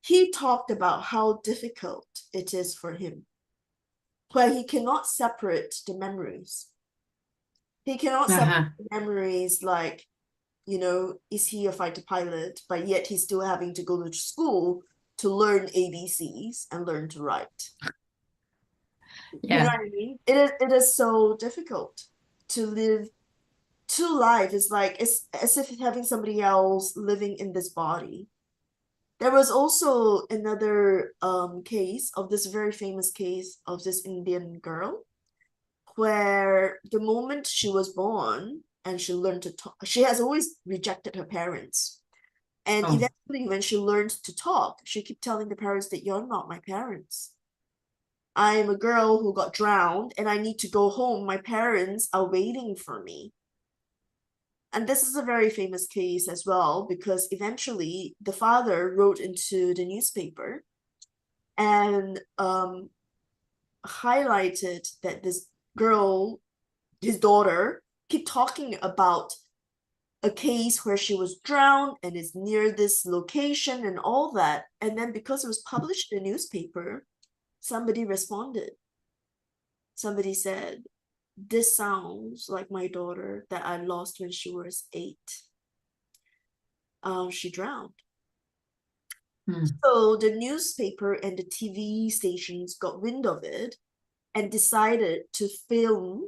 he talked about how difficult it is for him, where he cannot separate the memories. He cannot separate Uh-huh. the memories like, is he a fighter pilot? But yet he's still having to go to school to learn ABCs and learn to write. You know Yeah. what I mean? It is so difficult to live two lives. It's like it's as if having somebody else living in this body. There was also another case of this very famous case of this Indian girl where the moment she was born and she learned to talk, she has always rejected her parents. And Oh, eventually, when she learned to talk, she kept telling the parents that you're not my parents. I am a girl who got drowned and I need to go home. My parents are waiting for me. And this is a very famous case as well because eventually the father wrote into the newspaper and highlighted that this girl, his daughter, keep talking about a case where she was drowned and is near this location and all that. And then because it was published in the newspaper, somebody responded. Somebody said, this sounds like my daughter that I lost when she was 8. She drowned. hmm. So the newspaper and the TV stations got wind of it and decided to film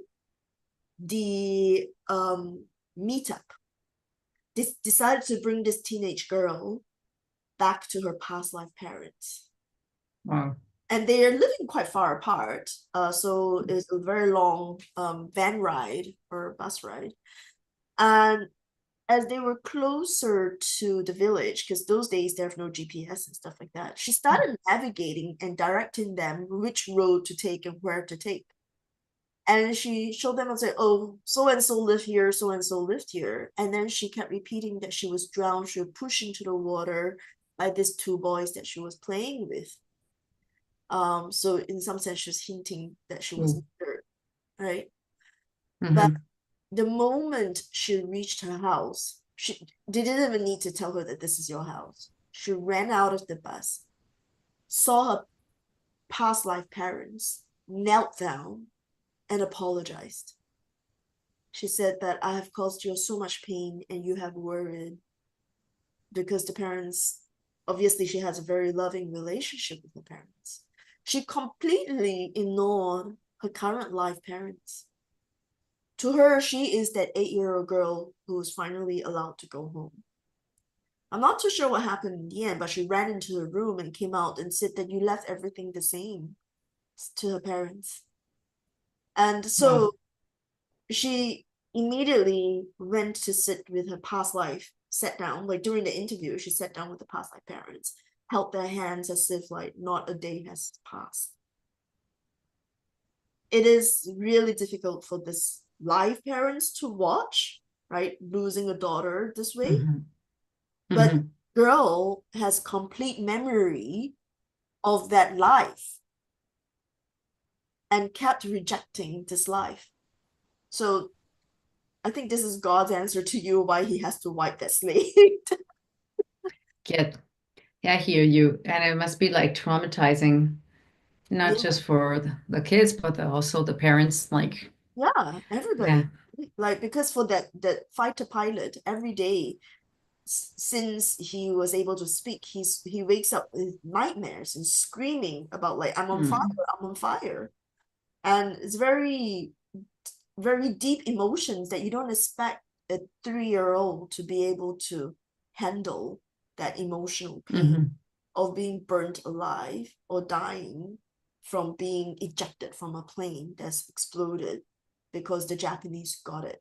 the meetup. They decided to bring this teenage girl back to her past life parents. Wow. And they are living quite far apart. So it's a very long van ride or bus ride. And as they were closer to the village, because those days there have no GPS and stuff like that, she started navigating and directing them which road to take and where to take. And she showed them and said, oh, so and so lived here, so and so lived here. And then she kept repeating that she was drowned, she was pushed into the water by these two boys that she was playing with. So in some sense, she was hinting that she was Oh. murdered, right? But Mm-hmm. the moment she reached her house, they didn't even need to tell her that this is your house. She ran out of the bus, saw her past life parents, knelt down, and apologized. She said that I have caused you so much pain and you have worried because the parents, obviously, she has a very loving relationship with the parents. She completely ignored her current life parents. To her, she is that 8-year-old girl who was finally allowed to go home. I'm not too sure what happened in the end, but she ran into the room and came out and said that you left everything the same to her parents. And Wow. so she immediately went to sit with her past life, sat down, like during the interview, she sat down with the past life parents, held their hands as if like not a day has passed. It is really difficult for this live parents to watch, right? Losing a daughter this way. Mm-hmm. But Mm-hmm. girl has complete memory of that life and kept rejecting this life. So I think this is God's answer to you why he has to wipe that slate. Get, yeah, I hear you. And it must be like traumatizing, not Yeah, just for the kids, but also the parents. Like, yeah, yeah. everybody. Like because for that fighter pilot, every day since he was able to speak, he wakes up with nightmares and screaming about like I'm on fire, Mm, I'm on fire. And it's very deep emotions that you don't expect a 3-year-old to be able to handle that emotional pain hmm of being burnt alive or dying from being ejected from a plane that's exploded because the Japanese got it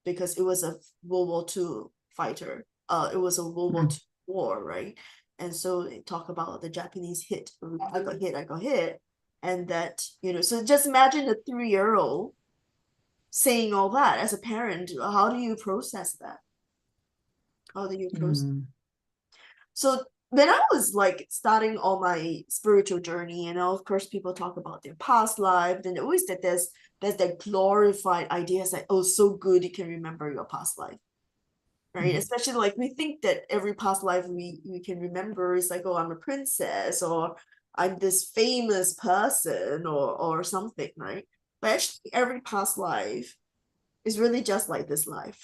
because it was a World War II fighter. It was a World War mm, II war, right? And so they talk about the Japanese hit. I got hit. I got hit. And that, so just imagine a 3-year-old saying all that as a parent. How do you process that? How do you process? mm. So when I was like starting on my spiritual journey, of course people talk about their past life, then always that there's that glorified ideas like, oh, so good you can remember your past life, right? Mm. Especially like we think that every past life we can remember is like, oh, I'm a princess or I'm this famous person or something, right? But actually every past life is really just like this life.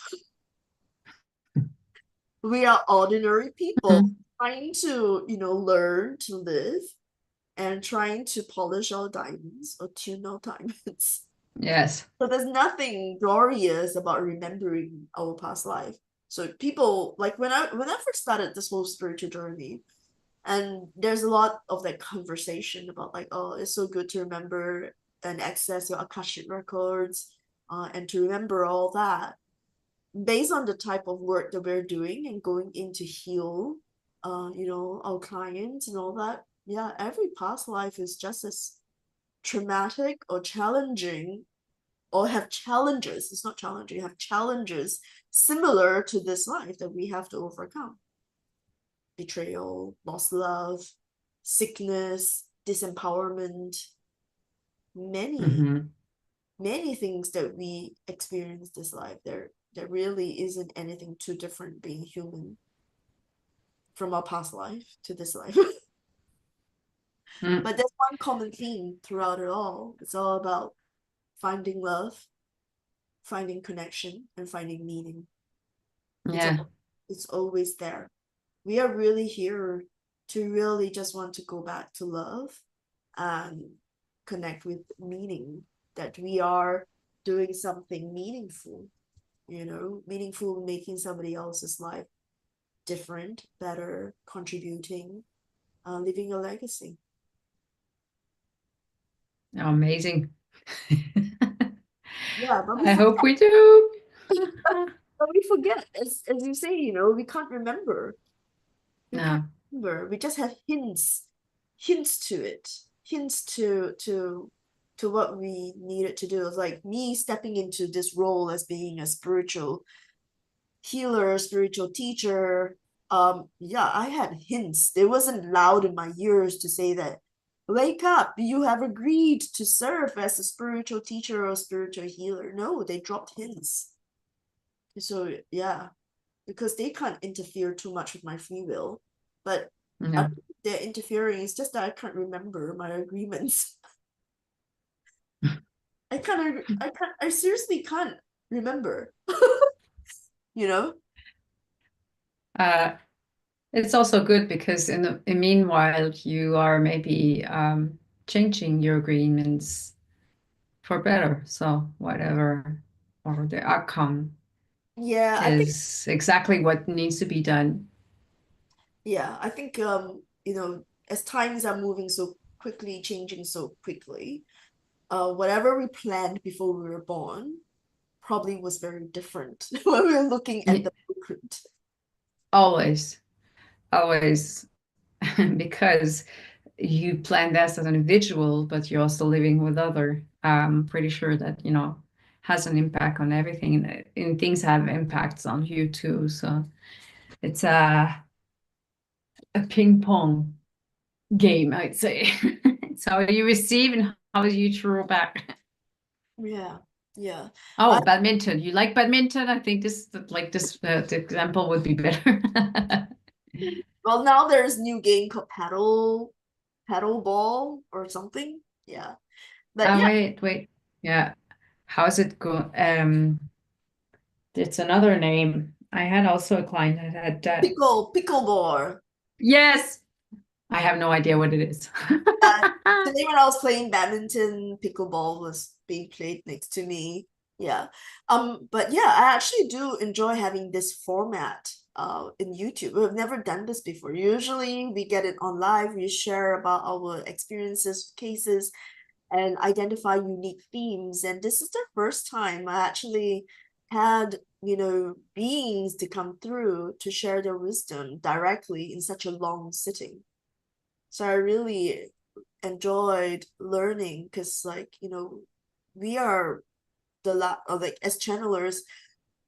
We are ordinary people Mm. trying to, learn to live and trying to polish our diamonds or tune our diamonds. Yes. So there's nothing glorious about remembering our past life. So people like when I first started this whole spiritual journey, and there's a lot of like conversation about like, oh, it's so good to remember and access your Akashic records, and to remember all that. Based on the type of work that we're doing and going in to heal, our clients and all that, yeah, every past life is just as traumatic or challenging or have challenges. It's not challenging, have challenges similar to this life that we have to overcome. Betrayal, lost love, sickness, disempowerment, many, hmm many things that we experience this life. There really isn't anything too different being human from our past life to this life. Mm. But there's one common theme throughout it all. It's all about finding love, finding connection, and finding meaning. It's Yeah. all, it's always there. We are really here to really just want to go back to love and connect with meaning, that we are doing something meaningful, meaningful, making somebody else's life different, better, contributing, leaving a legacy. Amazing. Yeah, but we I hope forget. we do. But we forget, as you say, we can't remember. We can't No. remember. We just have hints to it, hints to what we needed to do. It's like me stepping into this role as being a spiritual healer, spiritual teacher. Yeah, I had hints. It wasn't loud in my ears to say that, wake up, you have agreed to serve as a spiritual teacher or spiritual healer. No, they dropped hints. So yeah, because they can't interfere too much with my free will. But I No. don't think they're interfering. It's just that I can't remember my agreements. I seriously can't remember. You know? Uh, it's also good because in meanwhile you are maybe changing your agreements for better. So whatever or the outcome Yeah, I think is exactly what needs to be done. as times are moving so quickly, changing so quickly, whatever we planned before we were born probably was very different when we were looking at Ye- the blueprint. Always, always, because you plan this as an individual, but you're also living with other. I'm pretty sure that, has an impact on everything and things have impacts on you too. So it's a ping pong game, I'd say. It's how you receive and how you throw back. Yeah, yeah. I Oh, badminton. You like badminton? I think the example would be better. well, now there's new game called paddle. pedal ball or something. Yeah. But Oh, yeah, wait. Yeah. How's it go? It's another name. I had also a client that had that. pickleball. Yes, I have no idea what it is. Uh, Today when I was playing badminton, pickleball was being played next to me. Yeah. But yeah, I actually do enjoy having this format in YouTube. We've never done this before. Usually we get it on live, we share about our experiences, cases, and identify unique themes. And this is the first time I actually had, beings to come through to share their wisdom directly in such a long sitting. So I really enjoyed learning because, like, we are like as channelers,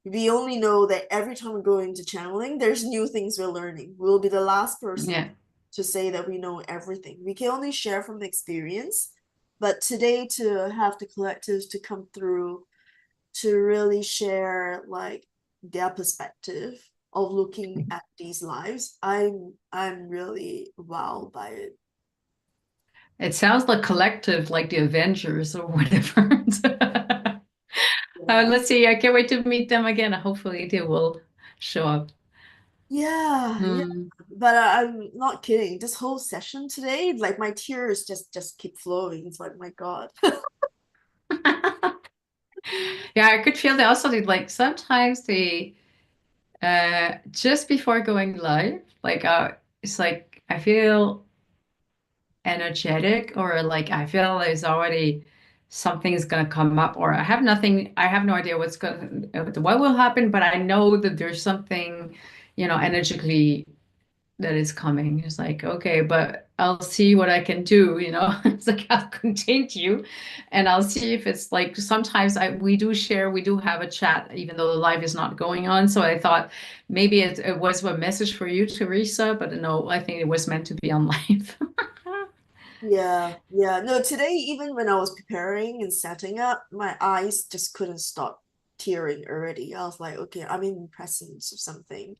we only know that every time we go into channeling, there's new things we're learning. We'll be the last person Yeah. to say that we know everything. We can only share from experience. But today, to have the collectives to come through to really share like their perspective of looking at these lives, I'm really wowed by it. It sounds like collective, like the Avengers or whatever. Yeah. Let's see. I can't wait to meet them again. Hopefully, they will show up. Yeah, yeah. Hmm. But I'm not kidding. This whole session today, like my tears just keep flowing. It's like, my God. Yeah, I could feel they also did like sometimes they just before going live, like it's like I feel energetic or like I feel there's already something is gonna come up or I have no idea what will happen, but I know that there's something, energetically that is coming. It's like, okay, but I'll see what I can do, It's like I'll continue and I'll see if it's like sometimes we do have a chat, even though the live is not going on. So I thought maybe it was a message for you, Teresa, but no, I think it was meant to be on live. Yeah, yeah. No, today, even when I was preparing and setting up, my eyes just couldn't stop tearing already. I was like, okay, I'm in presence of something.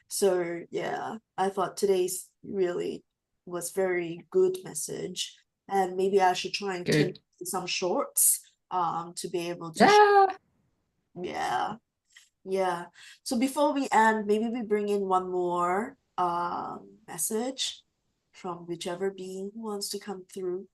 So yeah, I thought today's really was very good message. And maybe I should try and turn Good. some shorts to be able to Yeah. yeah. Yeah. So before we end, maybe we bring in one more message from whichever being who wants to come through.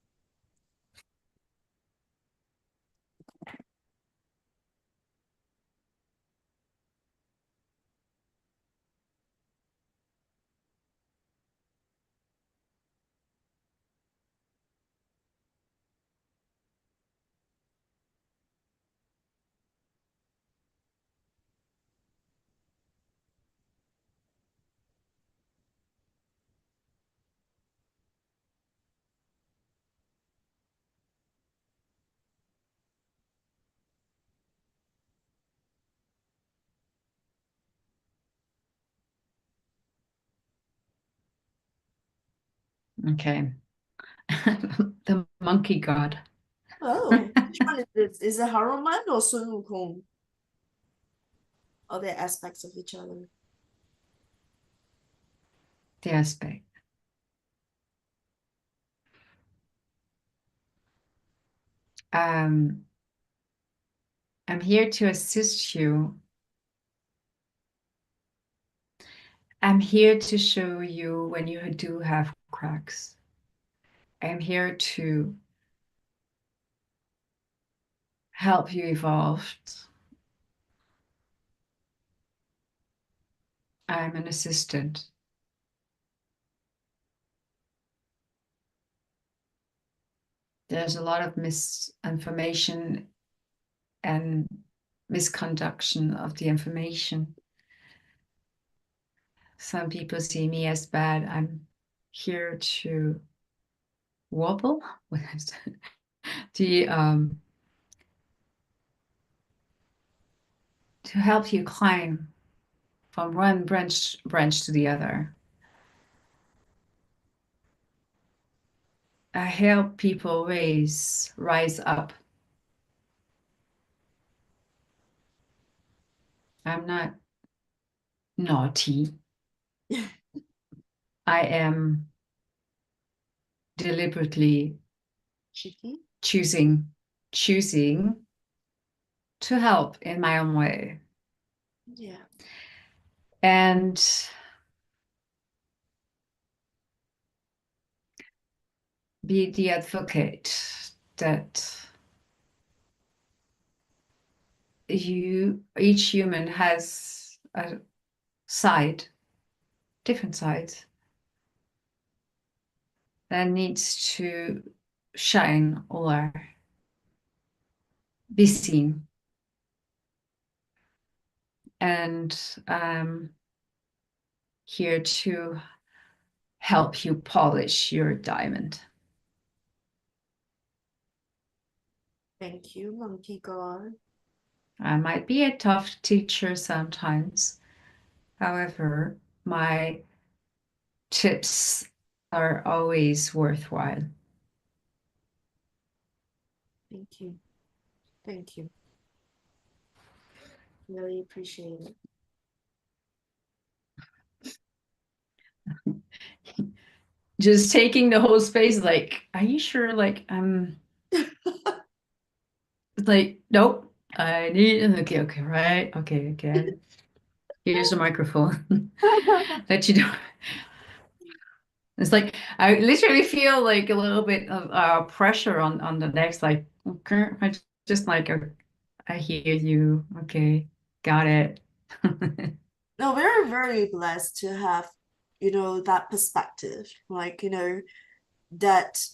Okay. The monkey god. Oh, which one is this? Is it Haruman or Sun Wukong? Or they aspects of each other? The aspect. Um, I'm here to assist you. I'm here to show you when you do have cracks. I'm here to help you evolve. I'm an assistant. There's a lot of misinformation and misconduction of the information. Some people see me as bad. I'm here to wobble. What is that? The to help you climb from one branch to the other. I help people rise up. I'm not naughty. I am deliberately Cheeky. choosing to help in my own way Yeah. and be the advocate that each human has a side, different sides, that needs to shine or be seen. And here to help you polish your diamond. Thank you, Monkey God. I might be a tough teacher sometimes. However, my tips are always worthwhile. Thank you. Thank you. Really appreciate it. Just taking the whole space, like, are you sure? Like, I'm like, nope. I need okay, right? Okay, again. Here's the microphone. That you don't. It's like I literally feel like a little bit of pressure on the next. Like, okay, I just like, I hear you. Okay, got it. No, we're very blessed to have, that perspective. Like, that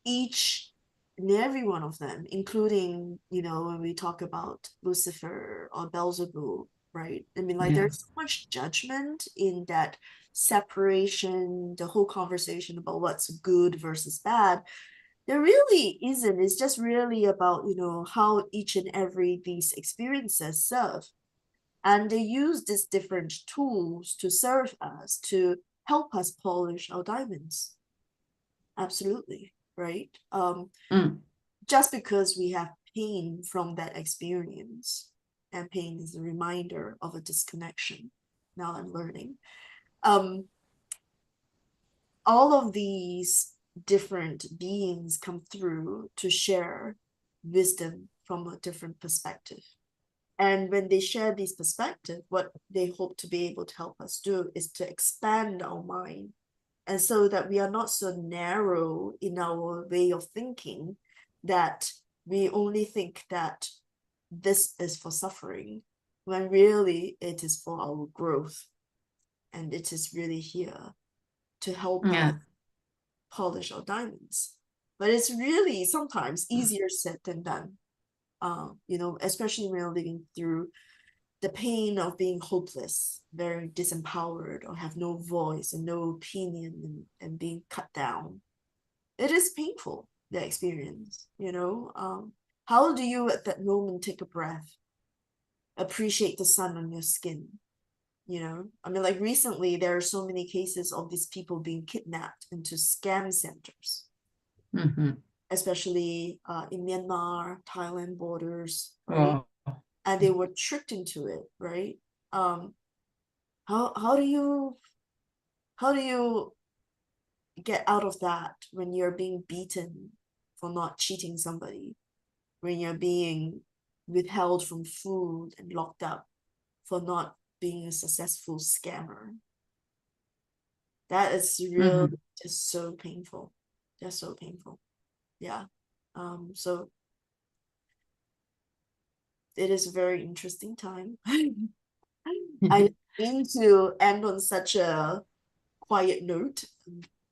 each and every one of them, including, when we talk about Lucifer or Beelzebub, right? I mean, like, Yeah. there's so much judgment in that separation, the whole conversation about what's good versus bad. There really isn't. It's just really about, how each and every these experiences serve. And they use these different tools to serve us, to help us polish our diamonds. Absolutely, right? Mm. Just because we have pain from that experience, and pain is a reminder of a disconnection. Now I'm learning. Um, all of these different beings come through to share wisdom from a different perspective. And when they share these perspectives, what they hope to be able to help us do is to expand our mind. And so that we are not so narrow in our way of thinking that we only think that this is for suffering, when really it is for our growth. And it is really here to help us Yeah. polish our diamonds. But it's really sometimes easier said than done. Especially when you're living through the pain of being hopeless, very disempowered, or have no voice and no opinion, and being cut down. It is painful, the experience, How do you at that moment take a breath, appreciate the sun on your skin? I mean, like recently, there are so many cases of these people being kidnapped into scam centers, Mm-hmm. especially in Myanmar, Thailand borders, right? Oh. And they were tricked into it, right? Um, how do you get out of that when you're being beaten for not cheating somebody, when you're being withheld from food and locked up for not being a successful scammer? That is really Mm-hmm. just so painful. Just so painful. Yeah. So it is a very interesting time. I mean to end on such a quiet note,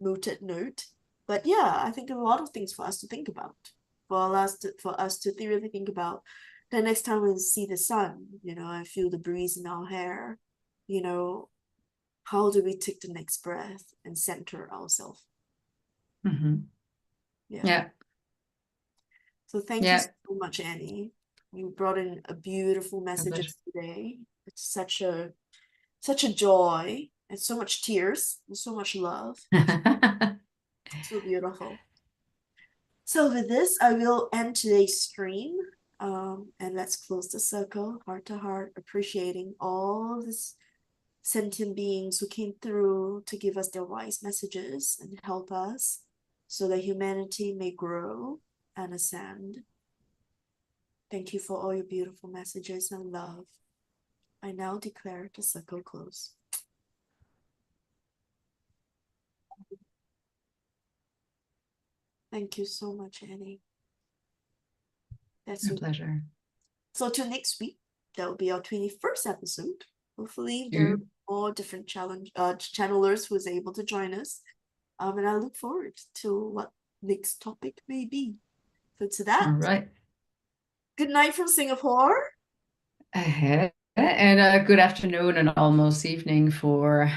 mooted note. But yeah, I think a lot of things for us to think about. For us to really think about the next time we see the sun, I feel the breeze in our hair, you know, how do we take the next breath and center ourselves? Mm-hmm. Yeah. Yeah. So thank you Yeah. so much, Annie. You brought in a beautiful My pleasure. messages today. It's such a joy and so much tears and so much love. So beautiful. So with this, I will end today's stream. And let's close the circle, heart to heart, appreciating all these sentient beings who came through to give us their wise messages and help us. so that humanity may grow and ascend. Thank you for all your beautiful messages and love. I now declare the circle closed. Thank you so much, Annie. That's My so. pleasure. So till next week, that will be our 21st episode. Hopefully there are You. more different channelers who's able to join us. And I look forward to what next topic may be. So to All that, right. good night from Singapore. And a good afternoon and almost evening for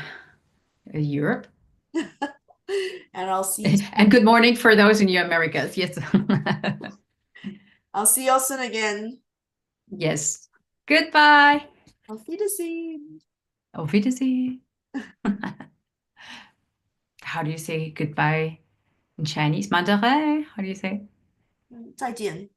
Europe. And I'll see And good morning for those in the Americas. Yes. I'll see y'all soon again. Yes. Goodbye. Auf Wiedersehen. Auf Wiedersehen. How do you say goodbye in Chinese? Mandarin? How do you say? 再见。